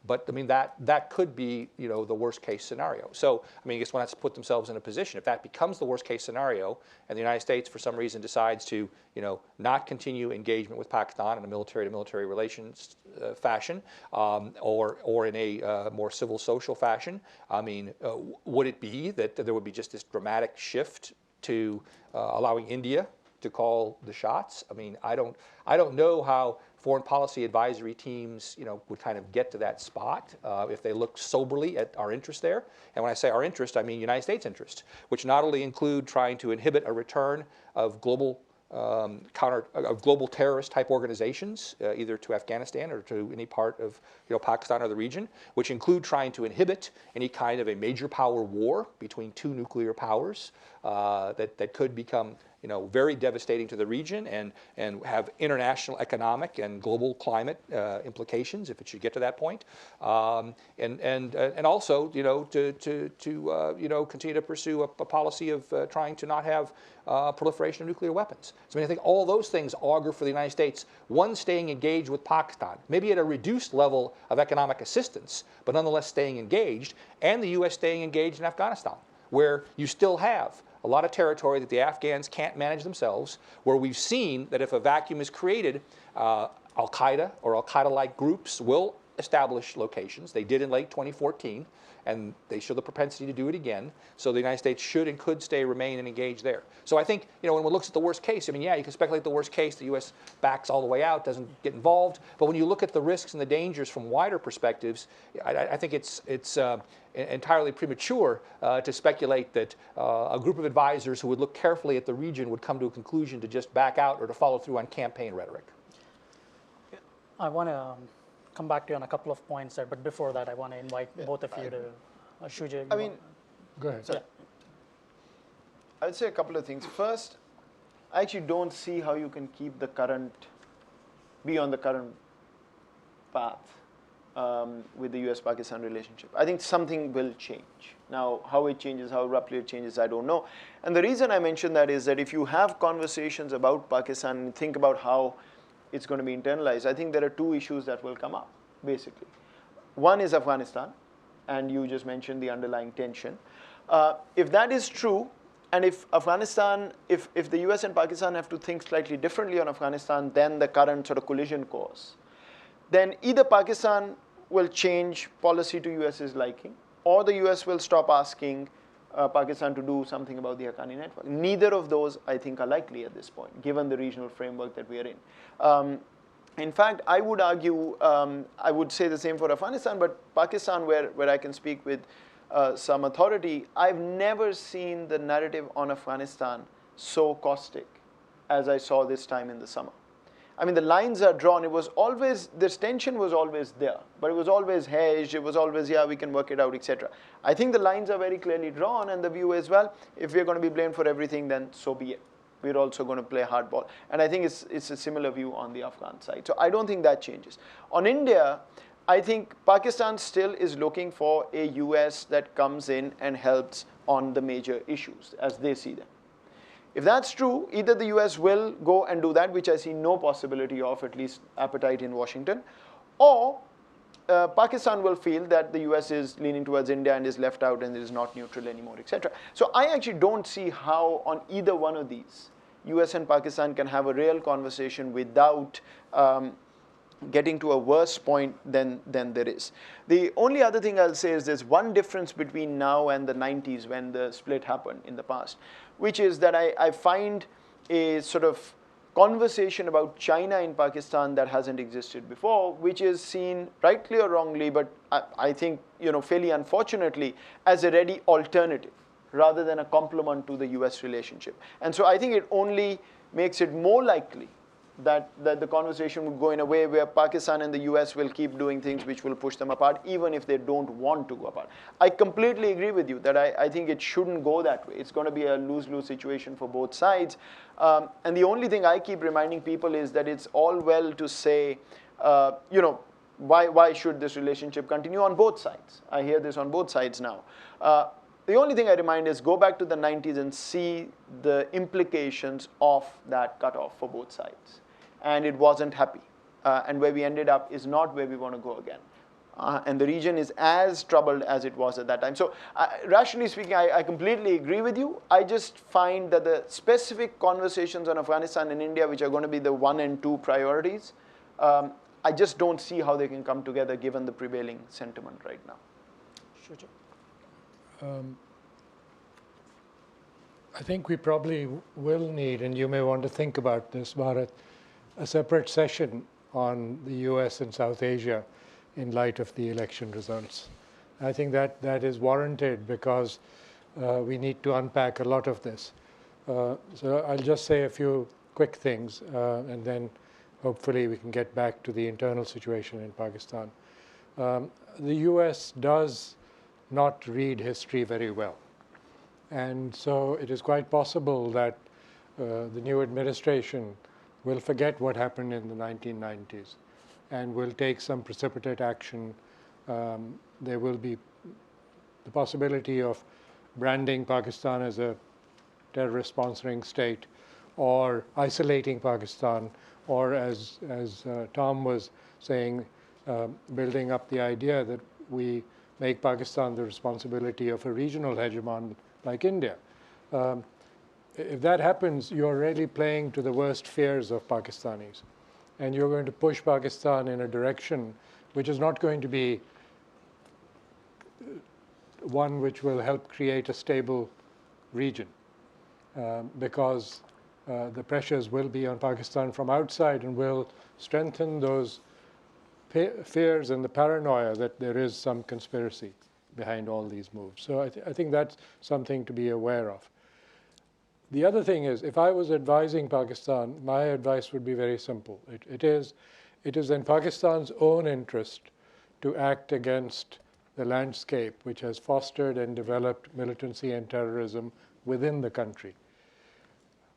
But I mean, that could be the worst case scenario. So I mean, I guess one has to put themselves in a position. If that becomes the worst case scenario, and the United States for some reason decides to not continue engagement with Pakistan in a military-to-military relations fashion, or in a more civil social fashion, I mean, would it be that there would be just this dramatic shift to allowing India to call the shots? I mean, I don't know how foreign policy advisory teams, would kind of get to that spot if they look soberly at our interest there. And when I say our interest, I mean United States interest, which not only include trying to inhibit a return of global global terrorist type organizations, either to Afghanistan or to any part of Pakistan or the region, which include trying to inhibit any kind of a major power war between two nuclear powers that could become very devastating to the region and have international economic and global climate implications if it should get to that point, and also to continue to pursue a policy of trying to not have proliferation of nuclear weapons. So I mean, I think all those things augur for the United States, one, staying engaged with Pakistan, maybe at a reduced level of economic assistance, but nonetheless staying engaged, and the U.S. staying engaged in Afghanistan, where you still have a lot of territory that the Afghans can't manage themselves, where we've seen that if a vacuum is created, Al-Qaeda or Al-Qaeda-like groups will establish locations. They did in late 2014, and they show the propensity to do it again. So the United States should and could remain and engage there. So I think, when one looks at the worst case, I mean, yeah, you can speculate the worst case, the U.S. backs all the way out, doesn't get involved. But when you look at the risks and the dangers from wider perspectives, I think it's entirely premature to speculate that a group of advisors who would look carefully at the region would come to a conclusion to just back out or to follow through on campaign rhetoric. I want to come back to you on a couple of points there, but before that, I want to invite both of you to Shuja. Go ahead. Yeah. I would say a couple of things. First, I actually don't see how you can keep be on the current path with the US-Pakistan relationship. I think something will change. Now, how it changes, how abruptly it changes, I don't know. And the reason I mention that is that if you have conversations about Pakistan and think about how it's going to be internalized, I think there are two issues that will come up, basically. One is Afghanistan, and you just mentioned the underlying tension. If that is true, and if Afghanistan, if the US and Pakistan have to think slightly differently on Afghanistan than the current sort of collision course, then either Pakistan will change policy to US's liking, or the US will stop asking Pakistan to do something about the Haqqani network. Neither of those, I think, are likely at this point, given the regional framework that we are in. In fact, I would argue, I would say the same for Afghanistan, but Pakistan, where I can speak with some authority, I've never seen the narrative on Afghanistan so caustic as I saw this time in the summer. I mean, the lines are drawn. It was always, this tension was always there, but it was always hedged. It was always, yeah, we can work it out, etc. I think the lines are very clearly drawn, and the view is, well, if we're going to be blamed for everything, then so be it. We're also going to play hardball. And I think it's a similar view on the Afghan side. So I don't think that changes. On India, I think Pakistan still is looking for a US that comes in and helps on the major issues as they see them. If that's true, either the US will go and do that, which I see no possibility of, at least appetite in Washington, or Pakistan will feel that the US is leaning towards India and is left out and is not neutral anymore, etc. So I actually don't see how on either one of these, US and Pakistan can have a real conversation without getting to a worse point than there is. The only other thing I'll say is there's one difference between now and the 90s when the split happened in the past, which is that I find a sort of conversation about China in Pakistan that hasn't existed before, which is seen rightly or wrongly, but I think, you know, fairly unfortunately, as a ready alternative rather than a complement to the US relationship. And so I think it only makes it more likely that the conversation would go in a way where Pakistan and the US will keep doing things which will push them apart, even if they don't want to go apart. I completely agree with you that I think it shouldn't go that way. It's going to be a lose-lose situation for both sides. And the only thing I keep reminding people is that it's all well to say, you know, why should this relationship continue on both sides? I hear this on both sides now. The only thing I remind is go back to the 90s and see the implications of that cutoff for both sides. And it wasn't happy. And where we ended up is not where we want to go again. And the region is as troubled as it was at that time. So rationally speaking, I completely agree with you. I just find that the specific conversations on Afghanistan and India, which are going to be the 1 and 2 priorities, I just don't see how they can come together given the prevailing sentiment right now. Sure. I think we probably will need, and you may want to think about this, Bharat, a separate session on the US and South Asia in light of the election results. I think that is warranted because we need to unpack a lot of this. So I'll just say a few quick things, and then hopefully we can get back to the internal situation in Pakistan. The US does not read history very well. And so it is quite possible that the new administration will forget what happened in the 1990s and will take some precipitate action. There will be the possibility of branding Pakistan as a terrorist sponsoring state, or isolating Pakistan, or as Tom was saying, building up the idea that we make Pakistan the responsibility of a regional hegemon like India. If that happens, you're really playing to the worst fears of Pakistanis. And you're going to push Pakistan in a direction which is not going to be one which will help create a stable region, because the pressures will be on Pakistan from outside and will strengthen those fears and the paranoia that there is some conspiracy behind all these moves. So I think that's something to be aware of. The other thing is, if I was advising Pakistan, my advice would be very simple. It is in Pakistan's own interest to act against the landscape which has fostered and developed militancy and terrorism within the country.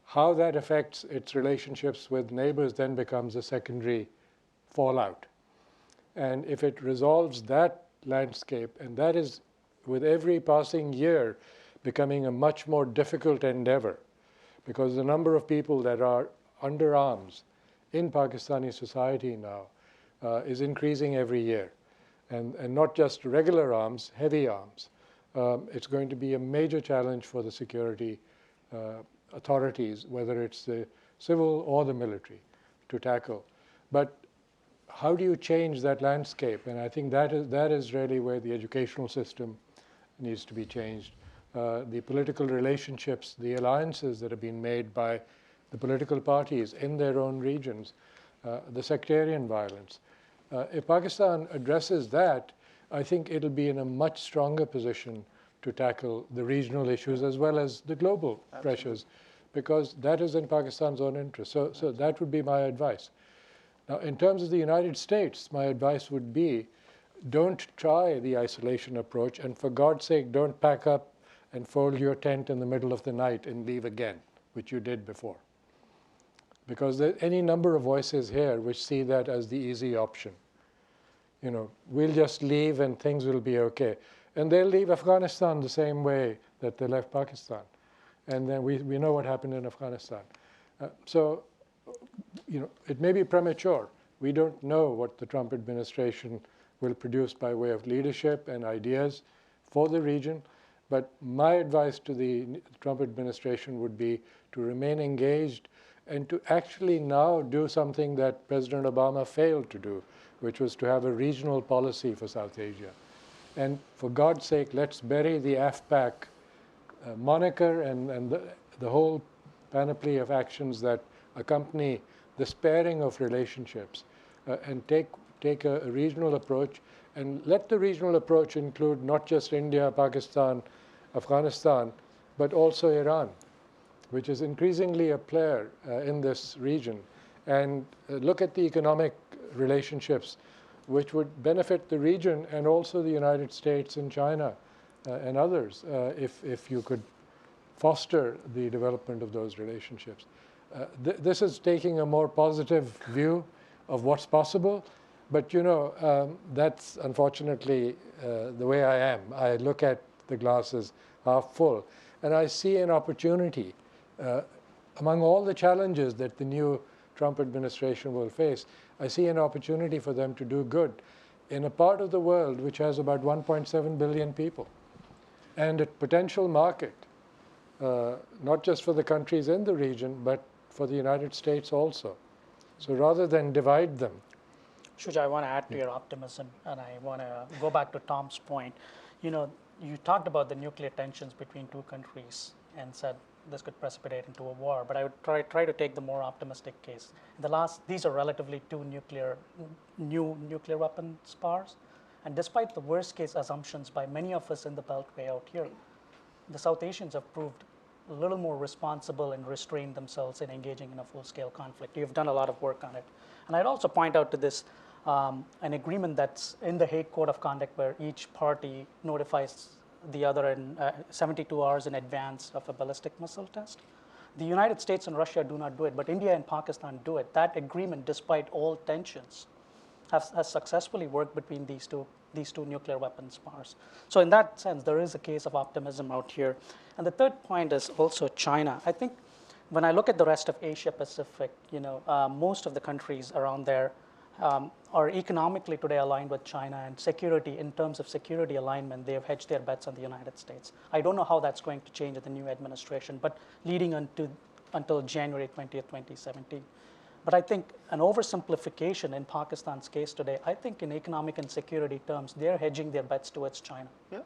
How that affects its relationships with neighbors then becomes a secondary fallout. And if it resolves that landscape, and that is with every passing year becoming a much more difficult endeavor, because the number of people that are under arms in Pakistani society now is increasing every year. And not just regular arms, heavy arms. It's going to be a major challenge for the security authorities, whether it's the civil or the military, to tackle. But how do you change that landscape? And I think that is really where the educational system needs to be changed. The political relationships, the alliances that have been made by the political parties in their own regions, the sectarian violence. If Pakistan addresses that, I think it'll be in a much stronger position to tackle the regional issues as well as the global pressures, because that is in Pakistan's own interest. So that would be my advice. Now, in terms of the United States, my advice would be, don't try the isolation approach, and for God's sake, don't pack up and fold your tent in the middle of the night and leave again, which you did before. Because there are any number of voices here which see that as the easy option. You know, we'll just leave and things will be okay. And they'll leave Afghanistan the same way that they left Pakistan. And then we know what happened in Afghanistan. So, you know, it may be premature. We don't know what the Trump administration will produce by way of leadership and ideas for the region. But my advice to the Trump administration would be to remain engaged and to actually now do something that President Obama failed to do, which was to have a regional policy for South Asia. And for God's sake, let's bury the AFPAC moniker and the whole panoply of actions that accompany the sparing of relationships, and take a regional approach, and let the regional approach include not just India, Pakistan, Afghanistan, but also Iran, which is increasingly a player in this region, and look at the economic relationships which would benefit the region and also the United States and China and others if you could foster the development of those relationships. This is taking a more positive view of what's possible, but you know, that's unfortunately the way I am. I look at the glass as half full, and I see an opportunity among all the challenges that the new Trump administration will face. I see an opportunity for them to do good in a part of the world which has about 1.7 billion people, and a potential market, not just for the countries in the region, but for the United States also. So rather than divide them. Shuja, I want to add to your optimism, and I want to go back to Tom's point. You know, you talked about the nuclear tensions between two countries and said this could precipitate into a war, but I would try to take the more optimistic case. These are relatively new nuclear weapon spars, and despite the worst case assumptions by many of us in the Beltway out here, the South Asians have proved a little more responsible and restrained themselves in engaging in a full-scale conflict. You've done a lot of work on it. And I'd also point out to this an agreement that's in the Hague Code of Conduct where each party notifies the other in 72 hours in advance of a ballistic missile test. The United States and Russia do not do it, but India and Pakistan do it. That agreement, despite all tensions, has successfully worked between these two nuclear weapon spars. So in that sense, there is a case of optimism out here. And the third point is also China. I think when I look at the rest of Asia Pacific, you know, most of the countries around there are economically today aligned with China, and security, in terms of security alignment, they have hedged their bets on the United States. I don't know how that's going to change with the new administration, but leading until January 20th, 2017. But I think an oversimplification in Pakistan's case today, I think in economic and security terms, they're hedging their bets towards China. Yeah.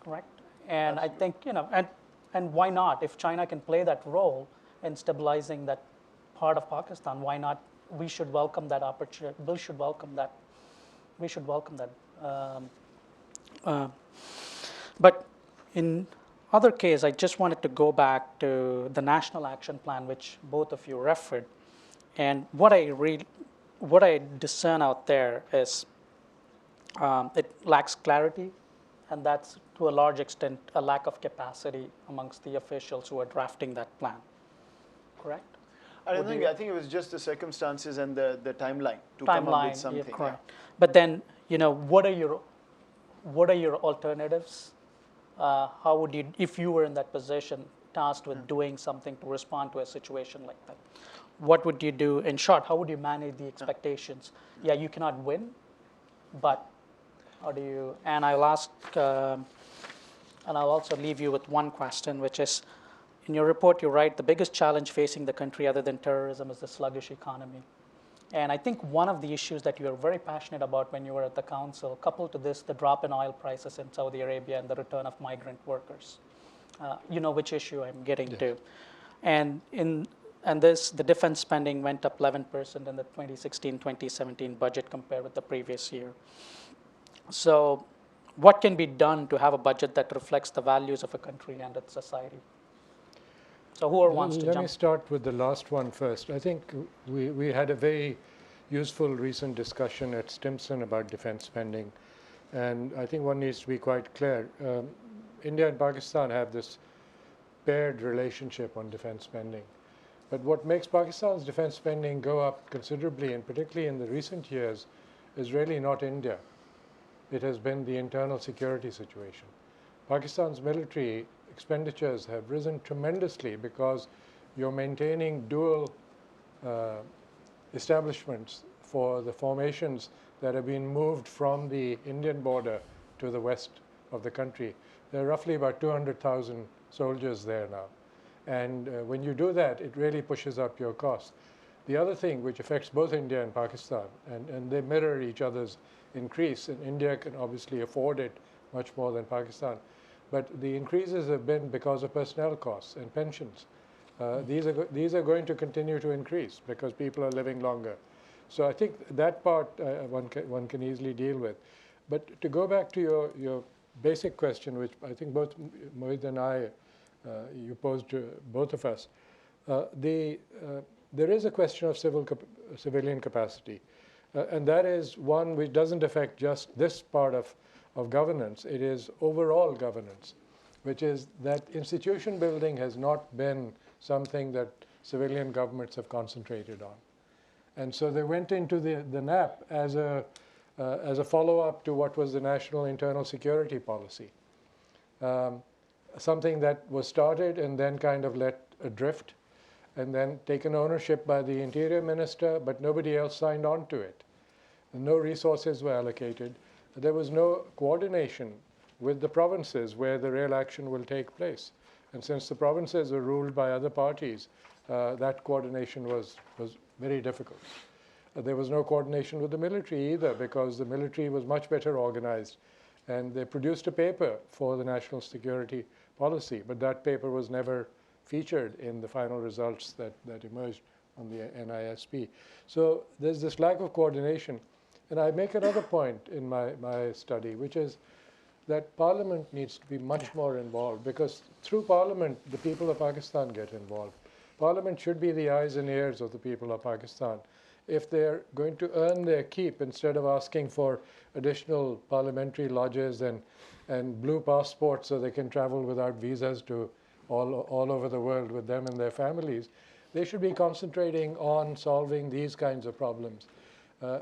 Correct? And Absolutely. I think, you know, and why not? If China can play that role in stabilizing that part of Pakistan, why not? We should welcome that opportunity. We should welcome that. We should welcome that. But in other case, I just wanted to go back to the National Action Plan, which both of you referred. And what I discern out there is it lacks clarity, and that's to a large extent a lack of capacity amongst the officials who are drafting that plan. Correct? I think it was just the circumstances and the timeline to come up with something. Yeah, correct. Yeah. But then, you know, what are your alternatives? How would you, if you were in that position, tasked with doing something to respond to a situation like that? What would you do? In short, how would you manage the expectations? Yeah, you cannot win, but how do you? And I'll ask, and I'll also leave you with one question, which is, in your report, you write, the biggest challenge facing the country other than terrorism is the sluggish economy. And I think one of the issues that you were very passionate about when you were at the council, coupled to this, the drop in oil prices in Saudi Arabia and the return of migrant workers. You know which issue I'm getting to. And the defense spending went up 11% in the 2016-2017 budget compared with the previous year. So what can be done to have a budget that reflects the values of a country and its society? So who wants to jump? Let me start with the last one first. I think we had a very useful recent discussion at Stimson about defense spending. And I think one needs to be quite clear. India and Pakistan have this paired relationship on defense spending. But what makes Pakistan's defense spending go up considerably, and particularly in the recent years, is really not India. It has been the internal security situation. Pakistan's military expenditures have risen tremendously because you're maintaining dual establishments for the formations that have been moved from the Indian border to the west of the country. There are roughly about 200,000 soldiers there now. And when you do that, it really pushes up your costs. The other thing which affects both India and Pakistan, and they mirror each other's increase, and India can obviously afford it much more than Pakistan, but the increases have been because of personnel costs and pensions. These are going to continue to increase because people are living longer. So I think that part one can easily deal with. But to go back to your basic question, which I think both Mohit and I, you posed to both of us, there is a question of civilian capacity. And that is one which doesn't affect just this part of governance. It is overall governance, which is that institution building has not been something that civilian governments have concentrated on. And so they went into the NAP as a follow-up to what was the National Internal Security Policy. Something that was started and then kind of let adrift and then taken ownership by the Interior Minister, but nobody else signed on to it. No resources were allocated. There was no coordination with the provinces where the real action will take place. And since the provinces were ruled by other parties, that coordination was very difficult. There was no coordination with the military either, because the military was much better organized. And they produced a paper for the national security policy, but that paper was never featured in the final results that emerged on the NISP. So there's this lack of coordination. And I make another point in my study, which is that Parliament needs to be much more involved, because through Parliament, the people of Pakistan get involved. Parliament should be the eyes and ears of the people of Pakistan. If they're going to earn their keep, instead of asking for additional parliamentary lodges and blue passports so they can travel without visas to all over the world with them and their families, they should be concentrating on solving these kinds of problems,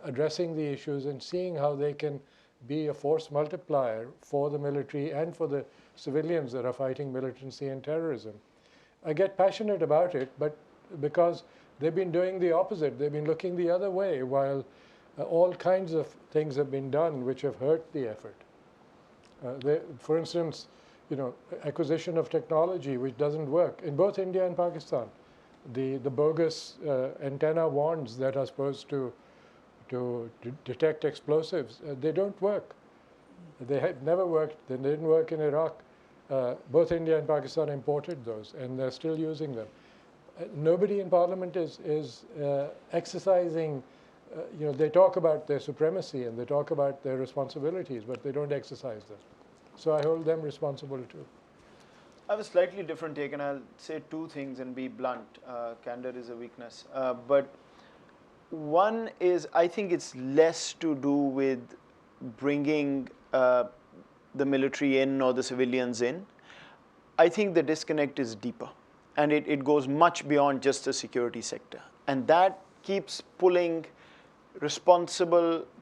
addressing the issues and seeing how they can be a force multiplier for the military and for the civilians that are fighting militancy and terrorism. I get passionate about it, but because they've been doing the opposite. They've been looking the other way, while all kinds of things have been done which have hurt the effort. For instance, acquisition of technology which doesn't work in both India and Pakistan. The bogus antenna wands that are supposed to detect explosives, they don't work. They had never worked. They didn't work in Iraq. Both India and Pakistan imported those, and they're still using them. Nobody in Parliament is exercising, they talk about their supremacy and they talk about their responsibilities, but they don't exercise them. So I hold them responsible too. I have a slightly different take, and I'll say two things and be blunt. Candor is a weakness. But one is, I think it's less to do with bringing the military in or the civilians in. I think the disconnect is deeper. And it goes much beyond just the security sector. And that keeps pulling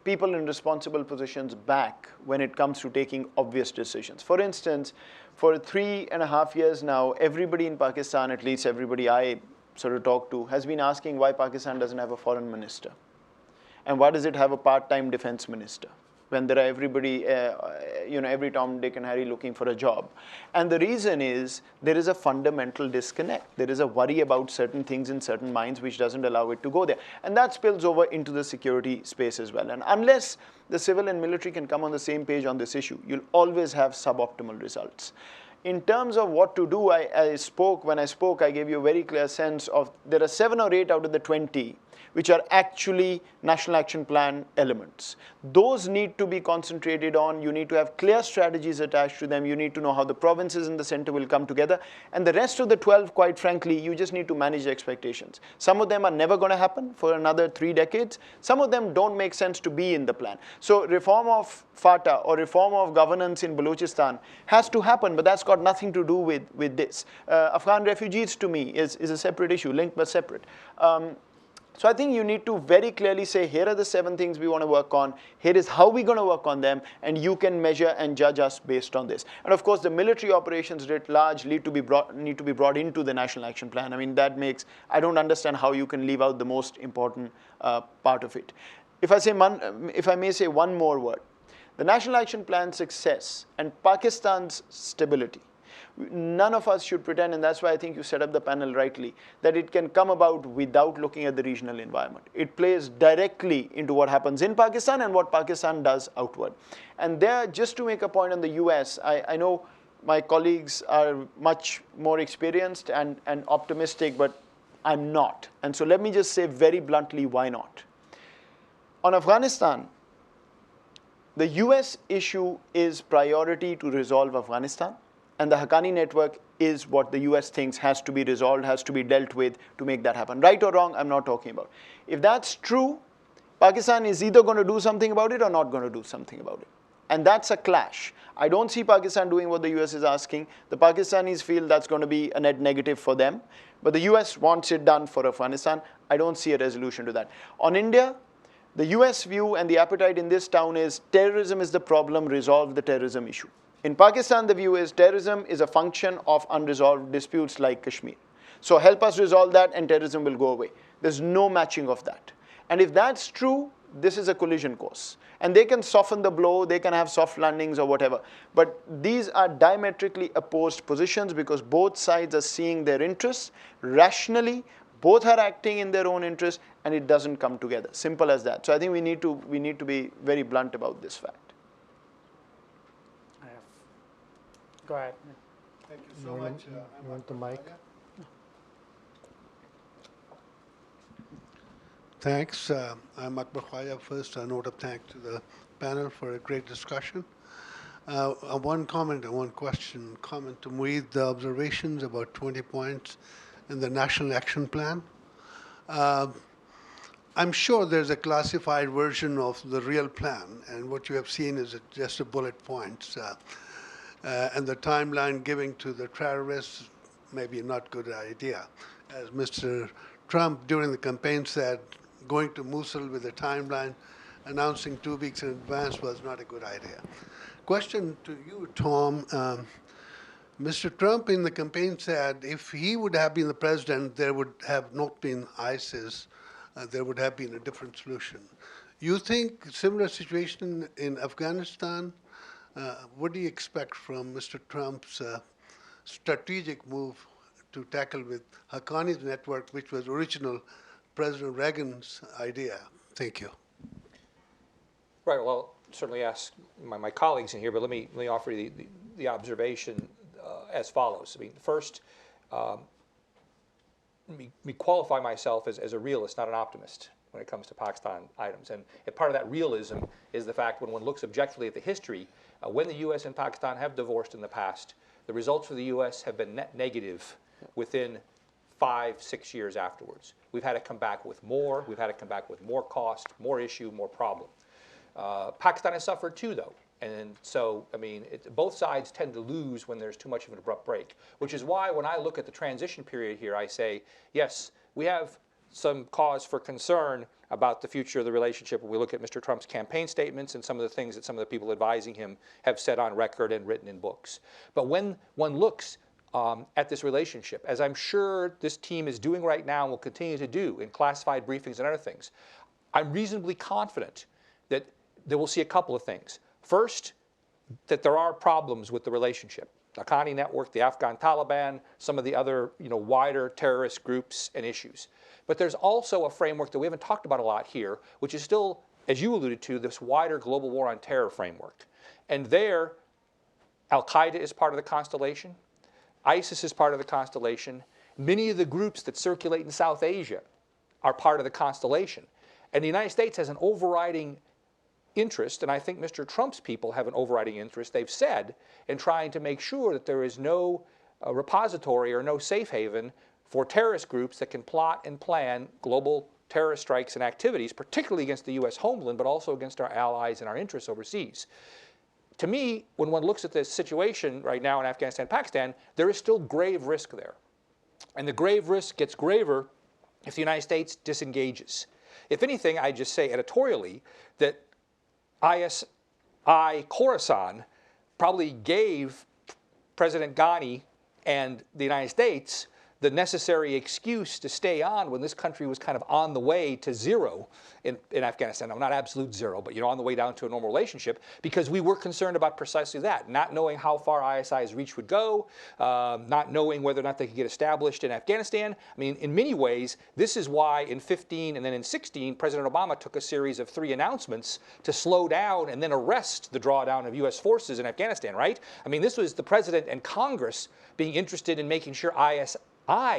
people in responsible positions back when it comes to taking obvious decisions. For instance, for 3.5 years now, everybody in Pakistan, at least everybody I sort of talk to, has been asking why Pakistan doesn't have a foreign minister. And why does it have a part-time defense minister? when there are everybody, every Tom, Dick, and Harry looking for a job. And the reason is there is a fundamental disconnect. There is a worry about certain things in certain minds which doesn't allow it to go there. And that spills over into the security space as well. And unless the civil and military can come on the same page on this issue, you'll always have suboptimal results. In terms of what to do, when I spoke, I gave you a very clear sense of there are 7 or 8 out of the 20 which are actually National Action Plan elements. Those need to be concentrated on. You need to have clear strategies attached to them. You need to know how the provinces and the center will come together. And the rest of the 12, quite frankly, you just need to manage expectations. Some of them are never going to happen for another 3 decades. Some of them don't make sense to be in the plan. So reform of FATA or reform of governance in Balochistan has to happen, but that's got nothing to do with this. Afghan refugees, to me, is a separate issue, linked but separate. So I think you need to very clearly say, here are the 7 things we want to work on, here is how we're going to work on them, and you can measure and judge us based on this. And of course, the military operations writ large need to be brought into the National Action Plan. I mean, I don't understand how you can leave out the most important part of it. If I may say one more word, the National Action Plan's success and Pakistan's stability, none of us should pretend, and that's why I think you set up the panel rightly, that it can come about without looking at the regional environment. It plays directly into what happens in Pakistan and what Pakistan does outward. And there, just to make a point on the US, I know my colleagues are much more experienced and optimistic, but I'm not. And so let me just say very bluntly, why not? On Afghanistan, the US issue is priority to resolve Afghanistan. And the Haqqani network is what the US thinks has to be resolved, has to be dealt with to make that happen. Right or wrong, I'm not talking about. If that's true, Pakistan is either going to do something about it or not going to do something about it. And that's a clash. I don't see Pakistan doing what the US is asking. The Pakistanis feel that's going to be a net negative for them. But the US wants it done for Afghanistan. I don't see a resolution to that. On India, the US view and the appetite in this town is terrorism is the problem, resolve the terrorism issue. In Pakistan, the view is terrorism is a function of unresolved disputes like Kashmir. So help us resolve that and terrorism will go away. There's no matching of that. And if that's true, this is a collision course. And they can soften the blow, they can have soft landings or whatever. But these are diametrically opposed positions because both sides are seeing their interests rationally, both are acting in their own interest, and it doesn't come together. Simple as that. So I think we need to be very blunt about this fact. Go ahead. Thank you so much. You want the mic? Thanks. I'm Akbar Khwaja. First, a note of thanks to the panel for a great discussion. One comment and one question. Comment to Mueed, the observations about 20 points in the National Action Plan. I'm sure there's a classified version of the real plan, and what you have seen is just a bullet points. And the timeline giving to the terrorists may be not a good idea. As Mr. Trump during the campaign said, going to Mosul with a timeline, announcing 2 weeks in advance was not a good idea. Question to you, Tom. Mr. Trump in the campaign said if he would have been the president, there would have not been ISIS. There would have been a different solution. You think similar situation in Afghanistan? What do you expect from Mr. Trump's strategic move to tackle with Haqqani's network, which was original President Reagan's idea? Thank you. Right. Well, certainly ask my colleagues in here, but let me offer you the observation as follows. I mean, first, let me qualify myself as a realist, not an optimist, when it comes to Pakistan items. And part of that realism is the fact when one looks objectively at the history, when the U.S. and Pakistan have divorced in the past, the results for the U.S. have been net negative within 5-6 years afterwards. We've had to come back with more. We've had to come back with more cost, more issue, more problem. Pakistan has suffered too, though. And so, I mean, both sides tend to lose when there's too much of an abrupt break, which is why when I look at the transition period here, I say, yes, we have some cause for concern about the future of the relationship when we look at Mr. Trump's campaign statements and some of the things that some of the people advising him have said on record and written in books. But when one looks at this relationship, as I'm sure this team is doing right now and will continue to do in classified briefings and other things, I'm reasonably confident that they will see a couple of things. First, that there are problems with the relationship. The Haqqani network, the Afghan Taliban, some of the other wider terrorist groups and issues. But there's also a framework that we haven't talked about a lot here, which is still, as you alluded to, this wider global war on terror framework. And there, Al-Qaeda is part of the constellation. ISIS is part of the constellation. Many of the groups that circulate in South Asia are part of the constellation. And the United States has an overriding interest, and I think Mr. Trump's people have an overriding interest, they've said, in trying to make sure that there is no repository or no safe haven for terrorist groups that can plot and plan global terrorist strikes and activities, particularly against the U.S. homeland, but also against our allies and our interests overseas. To me, when one looks at this situation right now in Afghanistan and Pakistan, there is still grave risk there. And the grave risk gets graver if the United States disengages. If anything, I just say editorially that ISI Khorasan probably gave President Ghani and the United States the necessary excuse to stay on when this country was kind of on the way to zero in Afghanistan. No, not absolute zero, but on the way down to a normal relationship, because we were concerned about precisely that, not knowing how far ISI's reach would go, not knowing whether or not they could get established in Afghanistan. I mean, in many ways, this is why in 15 and then in 16, President Obama took a series of 3 announcements to slow down and then arrest the drawdown of U.S. forces in Afghanistan, right? I mean, this was the president and Congress being interested in making sure ISI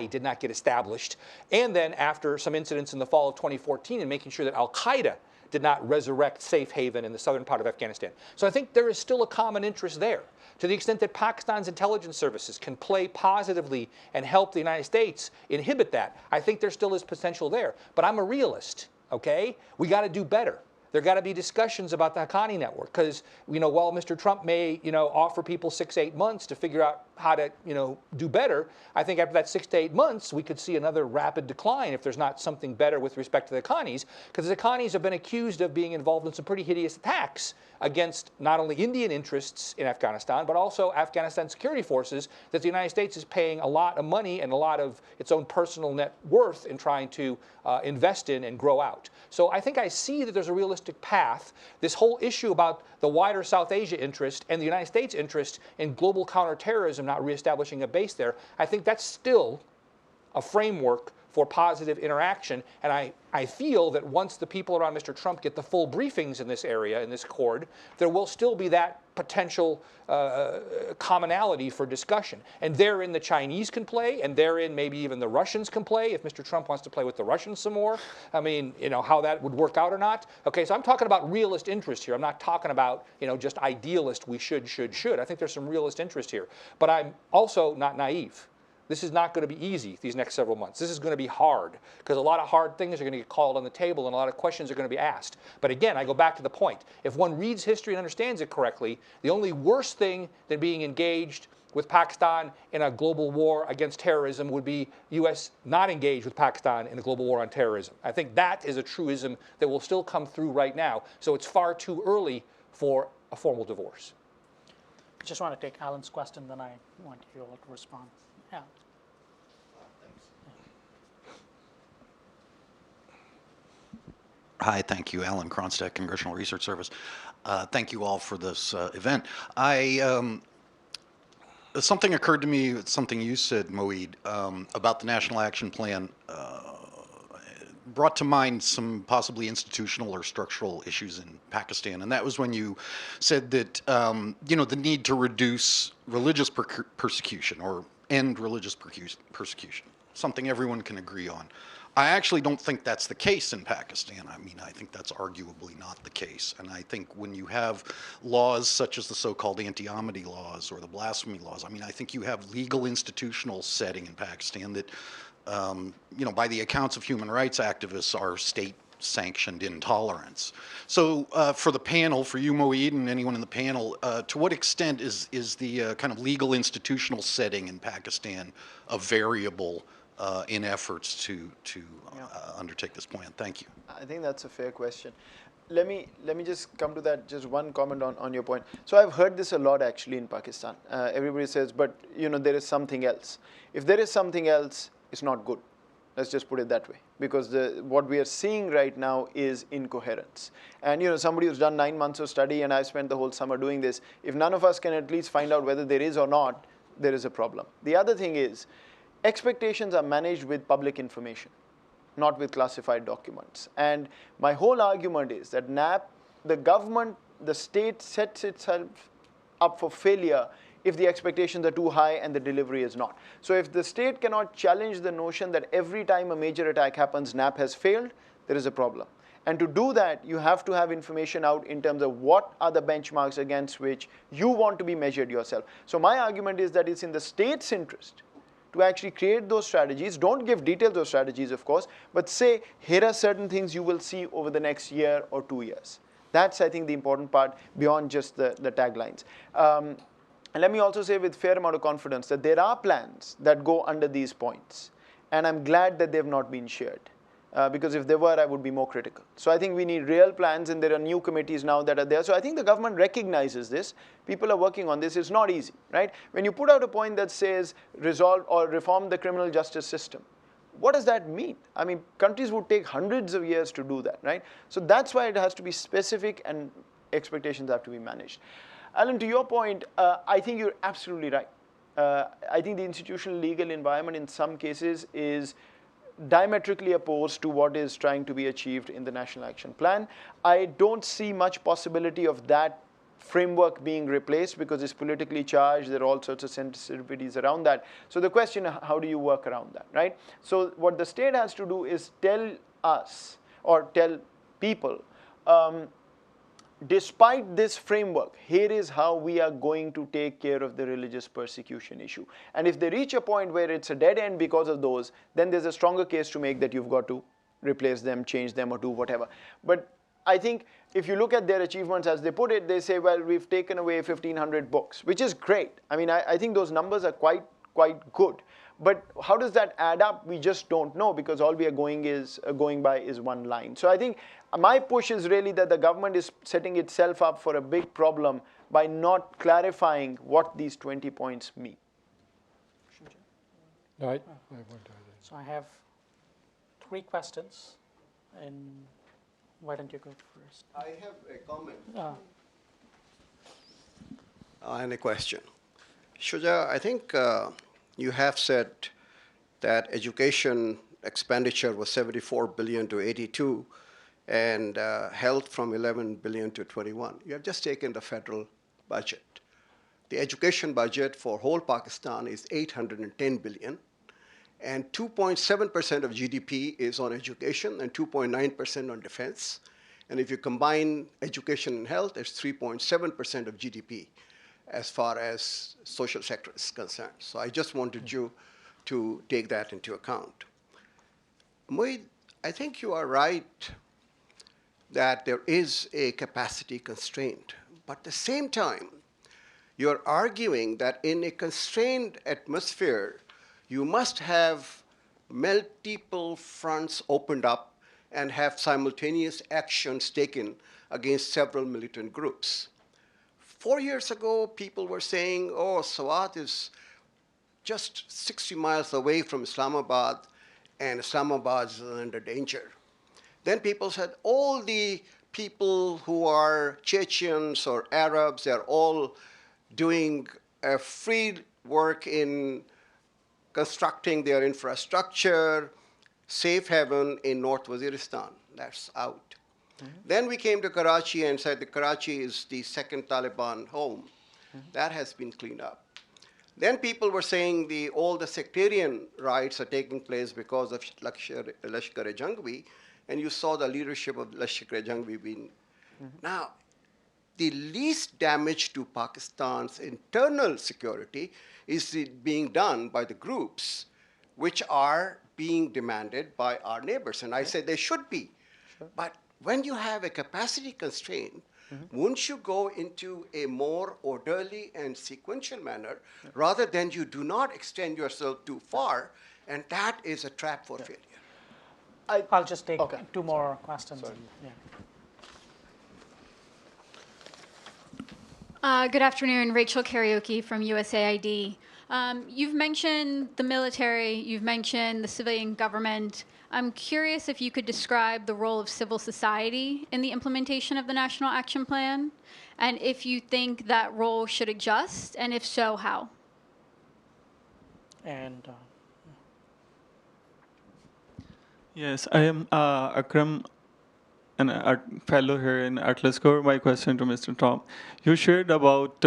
did not get established, and then after some incidents in the fall of 2014 and making sure that Al-Qaeda did not resurrect safe haven in the southern part of Afghanistan. So I think there is still a common interest there. To the extent that Pakistan's intelligence services can play positively and help the United States inhibit that, I think there still is potential there. But I'm a realist, okay? We got to do better. There got to be discussions about the Haqqani network, because while Mr. Trump may offer people 6 to 8 months to figure out how to do better, I think after that 6 to 8 months we could see another rapid decline if there's not something better with respect to the Haqqanis, because the Haqqanis have been accused of being involved in some pretty hideous attacks against not only Indian interests in Afghanistan, but also Afghanistan security forces that the United States is paying a lot of money and a lot of its own personal net worth in trying to invest in and grow out. So I think I see that there's a realistic path. This whole issue about the wider South Asia interest and the United States interest in global counterterrorism not reestablishing a base there, I think that's still a framework for positive interaction. And I feel that once the people around Mr. Trump get the full briefings in this area, in this accord, there will still be that potential commonality for discussion. And therein the Chinese can play, and therein maybe even the Russians can play if Mr. Trump wants to play with the Russians some more. I mean, how that would work out or not. Okay, so I'm talking about realist interest here. I'm not talking about, just idealist, we should. I think there's some realist interest here. But I'm also not naive. This is not going to be easy these next several months. This is going to be hard, because a lot of hard things are going to get called on the table and a lot of questions are going to be asked. But again, I go back to the point. If one reads history and understands it correctly, the only worse thing than being engaged with Pakistan in a global war against terrorism would be U.S. not engaged with Pakistan in a global war on terrorism. I think that is a truism that will still come through right now. So it's far too early for a formal divorce. I just want to take Alan's question, then I want you all to respond. Yeah. Hi, thank you. Alan Cronstadt, Congressional Research Service. Thank you all for this event. Something occurred to me, something you said, Moeed, about the National Action Plan brought to mind some possibly institutional or structural issues in Pakistan. And that was when you said that, the need to reduce religious persecution or end religious persecution, something everyone can agree on. I actually don't think that's the case in Pakistan. I mean, I think that's arguably not the case. And I think when you have laws such as the so-called anti-Ahmadi laws or the blasphemy laws, I mean, I think you have legal institutional setting in Pakistan that, by the accounts of human rights activists, are state-sanctioned intolerance. So for the panel, for you, Moeed, and anyone in the panel, to what extent is the kind of legal institutional setting in Pakistan a variable in efforts to undertake this plan? Thank you. I think that's a fair question. Let me just come to that, just one comment on your point. So I've heard this a lot actually in Pakistan. Everybody says, but there is something else. If there is something else, it's not good. Let's just put it that way, because what we are seeing right now is incoherence. And somebody who's done 9 months of study, and I've spent the whole summer doing this, if none of us can at least find out whether there is or not, there is a problem. The other thing is, expectations are managed with public information, not with classified documents. And my whole argument is that the government, the state sets itself up for failure if the expectations are too high and the delivery is not. So if the state cannot challenge the notion that every time a major attack happens, NAP has failed, there is a problem. And to do that, you have to have information out in terms of what are the benchmarks against which you want to be measured yourself. So my argument is that it's in the state's interest to actually create those strategies. Don't give details of strategies, of course, but say, here are certain things you will see over the next year or 2 years. That's, I think, the important part beyond just the taglines. And let me also say with fair amount of confidence that there are plans that go under these points. And I'm glad that they've not been shared. Because if they were, I would be more critical. So I think we need real plans, and there are new committees now that are there. So I think the government recognizes this. People are working on this. It's not easy, right? When you put out a point that says resolve or reform the criminal justice system, what does that mean? I mean, countries would take hundreds of years to do that, right? So that's why it has to be specific and expectations have to be managed. Alan, to your point, I think you're absolutely right. I think the institutional legal environment in some cases is diametrically opposed to what is trying to be achieved in the National Action Plan. I don't see much possibility of that framework being replaced because it's politically charged. There are all sorts of sensitivities around that. So the question, how do you work around that, right? So what the state has to do is tell us or tell people, despite this framework, here is how we are going to take care of the religious persecution issue. And if they reach a point where it's a dead end because of those, then there's a stronger case to make that you've got to replace them, change them, or do whatever. But I think if you look at their achievements as they put it, they say, well, we've taken away 1,500 books, which is great. I mean, I think those numbers are quite good. But how does that add up? We just don't know, because all we are going by is one line. So I think my push is really that the government is setting itself up for a big problem by not clarifying what these 20 points mean. Right. So I have 3 questions, and why don't you go first? I have a comment and a question. Shuja, I think you have said that education expenditure was 74 billion to 82, and health from 11 billion to 21. You have just taken the federal budget. The education budget for whole Pakistan is 810 billion, and 2.7% of GDP is on education and 2.9% on defense. And if you combine education and health, it's 3.7% of GDP as far as social sector is concerned. So I just wanted you to take that into account. Moeed, I think you are right that there is a capacity constraint. But at the same time, you're arguing that in a constrained atmosphere, you must have multiple fronts opened up and have simultaneous actions taken against several militant groups. 4 years ago, people were saying, oh, Swat is just 60 miles away from Islamabad, and Islamabad is under danger. Then people said, all the people who are Chechens or Arabs, they're all doing free work in constructing their infrastructure, safe haven in North Waziristan. That's out. Then we came to Karachi and said that Karachi is the second Taliban home. That has been cleaned up. Then people were saying all the sectarian riots are taking place because of Lashkar-e-Jhangvi, and you saw the leadership of Lashkar-e-Jhangvi being. Now, the least damage to Pakistan's internal security is being done by the groups which are being demanded by our neighbors. And I say they should be. But when you have a capacity constraint, wouldn't you go into a more orderly and sequential manner rather than you do not extend yourself too far, and that is a trap for failure? I'll just take 2 more questions. Good afternoon, Rachel Karaoke from USAID. You've mentioned the military, you've mentioned the civilian government. I'm curious if you could describe the role of civil society in the implementation of the National Action Plan, and if you think that role should adjust, and if so, how? And Yes, I am Akram, an art fellow here in Atlascore. My question to Mr. Tom. You shared about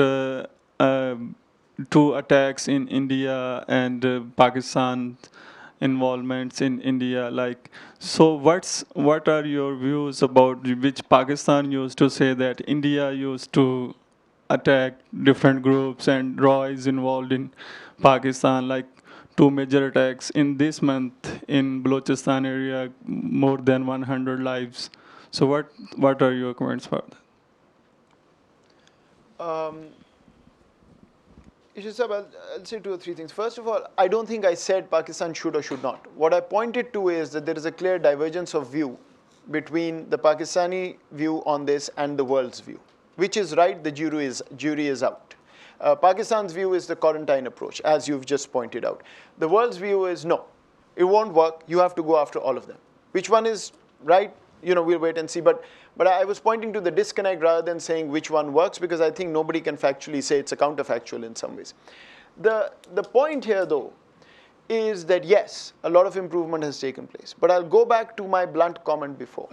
two attacks in India and Pakistan involvements in India. Like, so what are your views about which Pakistan used to say that India used to attack different groups and Raw is involved in Pakistan, like two major attacks in this month in Balochistan area, more than 100 lives. So what are your comments for that? I'll say 2 or 3 things. First of all, I don't think I said Pakistan should or should not. What I pointed to is that there is a clear divergence of view between the Pakistani view on this and the world's view. Which is right, the jury is out. Pakistan's view is the quarantine approach, as you've just pointed out. The world's view is no, it won't work, you have to go after all of them. Which one is right? We'll wait and see. But I was pointing to the disconnect rather than saying which one works, because I think nobody can factually say it's a counterfactual in some ways. The point here, though, is that yes, a lot of improvement has taken place. But I'll go back to my blunt comment before.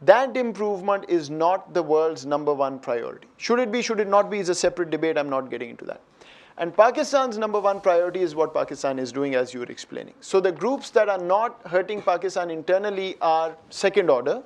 That improvement is not the world's #1 priority. Should it be, should it not be, is a separate debate. I'm not getting into that. And Pakistan's #1 priority is what Pakistan is doing, as you were explaining. So the groups that are not hurting Pakistan internally are second order.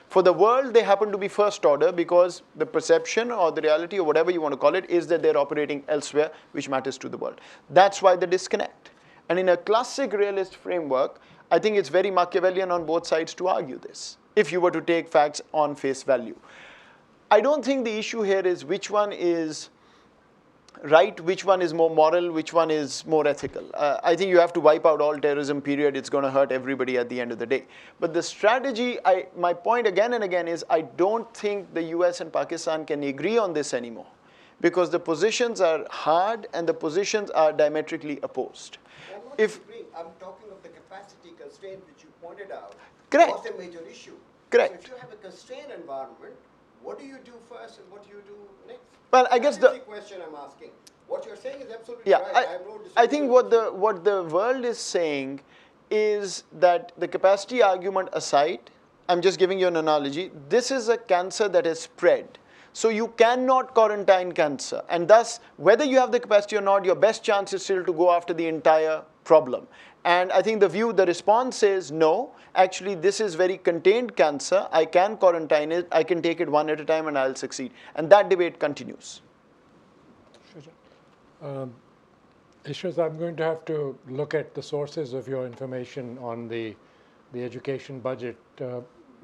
For the world, they happen to be first order, because the perception or the reality or whatever you want to call it is that they're operating elsewhere, which matters to the world. That's why the disconnect. And in a classic realist framework, I think it's very Machiavellian on both sides to argue this, if you were to take facts on face value. I don't think the issue here is which one is right, which one is more moral, which one is more ethical. I think you have to wipe out all terrorism, period. It's going to hurt everybody at the end of the day. But the strategy, my point again and again is, I don't think the US and Pakistan can agree on this anymore, because the positions are hard and the positions are diametrically opposed. I'm not agreeing. I'm talking of the capacity constraint which you pointed out. Correct. Was a major issue. Correct. So if you have a constrained environment, what do you do first and what do you do next? Well, I guess That is the question I'm asking. What you're saying is absolutely right. I have no I think disagreement. what the world is saying is that, the capacity argument aside, I'm just giving you an analogy, this is a cancer that has spread. So you cannot quarantine cancer. And thus, whether you have the capacity or not, your best chance is still to go after the entire problem. And I think the response is no, actually this is very contained cancer. I can quarantine it, I can take it one at a time and I'll succeed. And that debate continues. Ishraz, I'm going to have to look at the sources of your information on the education budget,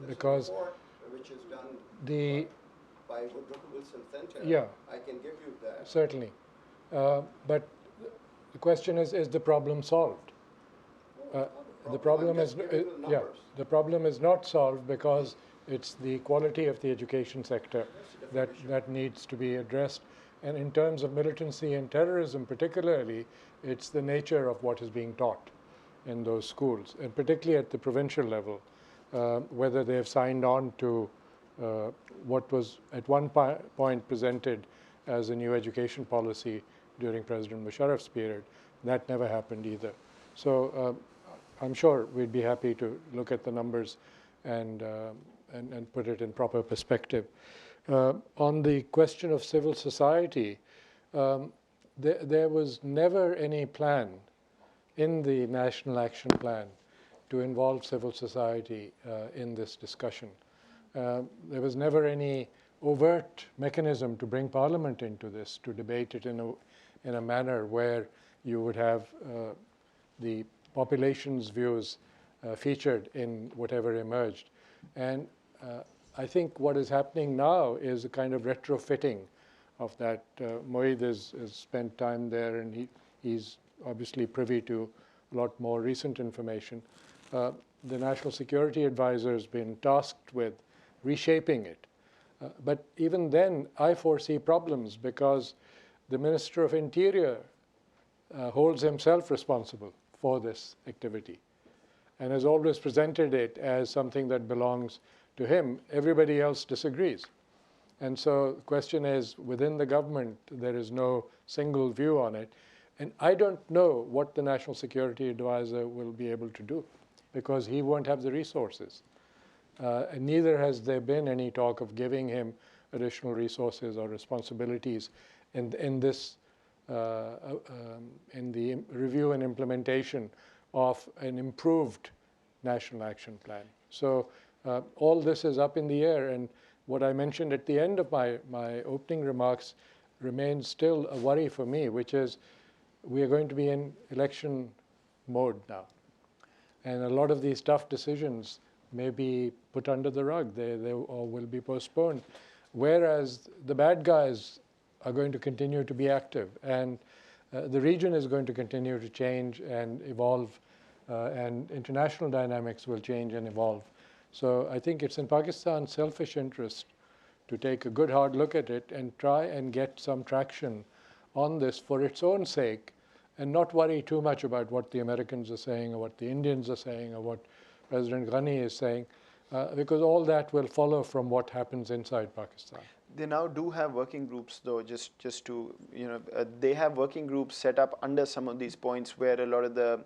because report, which is done by Woodrow Wilson Center, yeah, I can give you that. certainly. But the question is the problem solved? The problem is the problem is not solved, because it's the quality of the education sector that needs to be addressed. And in terms of militancy and terrorism particularly, it's the nature of what is being taught in those schools, and particularly at the provincial level, whether they have signed on to what was at one point presented as a new education policy during President Musharraf's period. That never happened either. So I'm sure we'd be happy to look at the numbers and put it in proper perspective. On the question of civil society, there was never any plan in the National Action Plan to involve civil society in this discussion. There was never any overt mechanism to bring Parliament into this, to debate it in a manner where you would have the population's views featured in whatever emerged. And I think what is happening now is a kind of retrofitting of that. Moeed has spent time there, and he's obviously privy to a lot more recent information. The National Security Advisor has been tasked with reshaping it. But even then, I foresee problems, because the Minister of Interior holds himself responsible for this activity and has always presented it as something that belongs to him. Everybody else disagrees. And so the question is, within the government, there is no single view on it. And I don't know what the National Security Advisor will be able to do, because he won't have the resources. And neither has there been any talk of giving him additional resources or responsibilities in this, in the review and implementation of an improved National Action Plan. So all this is up in the air, and what I mentioned at the end of my opening remarks remains still a worry for me, which is we are going to be in election mode now. And a lot of these tough decisions may be put under the rug, or will be postponed, whereas the bad guys are going to continue to be active, and the region is going to continue to change and evolve, and international dynamics will change and evolve. So I think it's in Pakistan's selfish interest to take a good hard look at it and try and get some traction on this for its own sake, and not worry too much about what the Americans are saying or what the Indians are saying or what President Ghani is saying, because all that will follow from what happens inside Pakistan. They now do have working groups, though, just to, they have working groups set up under some of these points where a lot of the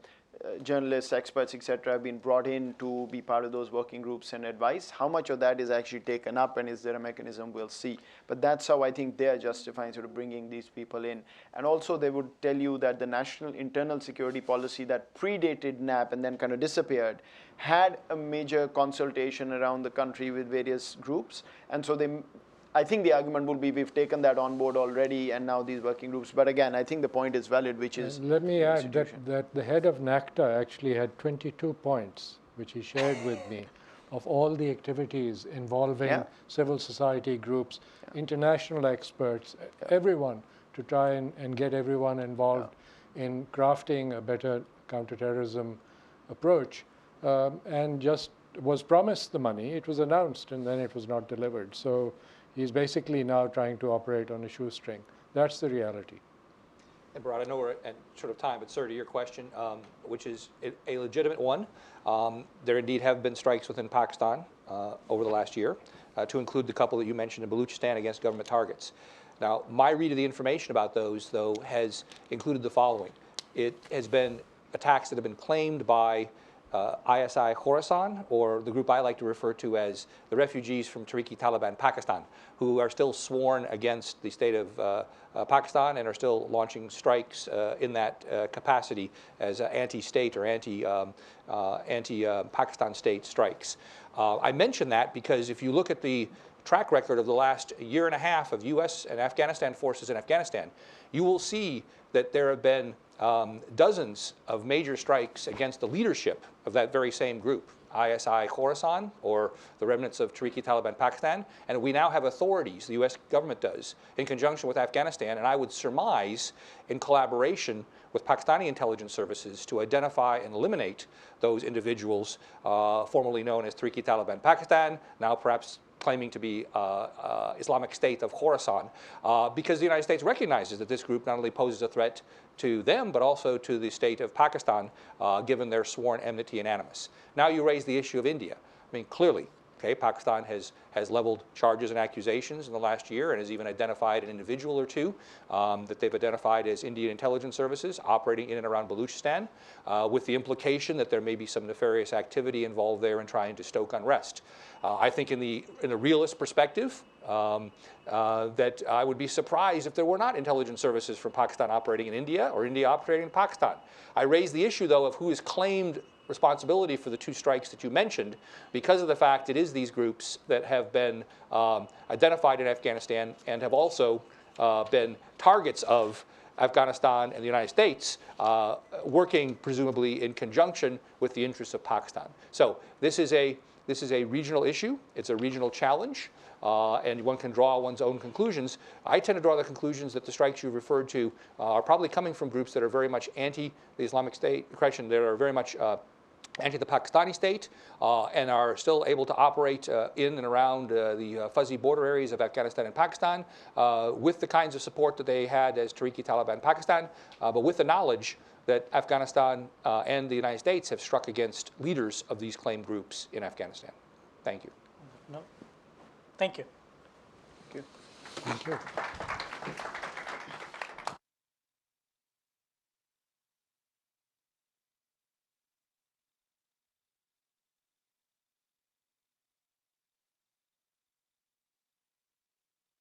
journalists, experts, etc. have been brought in to be part of those working groups and advice. How much of that is actually taken up, and is there a mechanism? We'll see. But that's how I think they are justifying sort of bringing these people in. And also they would tell you that the national internal security policy that predated NAP and then kind of disappeared had a major consultation around the country with various groups. And so I think the argument will be we've taken that on board already, and now these working groups. But again, I think the point is valid, which is... Let me add that the head of NACTA actually had 22 points, which he shared with me, of all the activities involving civil society groups, international experts, everyone, to try and get everyone involved in crafting a better counterterrorism approach. And just was promised the money, it was announced, and then it was not delivered. So he's basically now trying to operate on a shoestring. That's the reality. And Bharat, I know we're at short of time, but sir, to your question, which is a legitimate one, there indeed have been strikes within Pakistan over the last year, to include the couple that you mentioned in Baluchistan against government targets. Now, my read of the information about those, though, has included the following. It has been attacks that have been claimed by ISI Khorasan, or the group I like to refer to as the refugees from Tehrik-i-Taliban Pakistan, who are still sworn against the state of Pakistan and are still launching strikes in that capacity as anti-state or anti-Pakistan state strikes. I mention that because if you look at the track record of the last year and a half of U.S. and Afghanistan forces in Afghanistan, you will see that there have been dozens of major strikes against the leadership of that very same group, ISI Khorasan, or the remnants of Tehrik-i-Taliban Pakistan. And we now have authorities, the U.S. government does, in conjunction with Afghanistan, and I would surmise in collaboration with Pakistani intelligence services to identify and eliminate those individuals formerly known as Tehrik-i-Taliban Pakistan, now perhaps claiming to be Islamic State of Khorasan, because the United States recognizes that this group not only poses a threat to them, but also to the state of Pakistan, given their sworn enmity and animus. Now you raise the issue of India. I mean, clearly, okay, Pakistan has leveled charges and accusations in the last year and has even identified an individual or two that they've identified as Indian intelligence services operating in and around Baluchistan, with the implication that there may be some nefarious activity involved there in trying to stoke unrest. I think in a realist perspective, that I would be surprised if there were not intelligence services from Pakistan operating in India or India operating in Pakistan. I raise the issue, though, of who has claimed responsibility for the two strikes that you mentioned, because of the fact it is these groups that have been identified in Afghanistan and have also been targets of Afghanistan and the United States, working presumably in conjunction with the interests of Pakistan. So this is a regional issue. It's a regional challenge. And one can draw one's own conclusions. I tend to draw the conclusions that the strikes you referred to are probably coming from groups that are very much anti the Islamic State, that are very much anti the Pakistani state and are still able to operate in and around the fuzzy border areas of Afghanistan and Pakistan with the kinds of support that they had as Tehrik-i-Taliban Pakistan, but with the knowledge that Afghanistan and the United States have struck against leaders of these claimed groups in Afghanistan. Thank you. No. Thank you. Thank you. Thank you.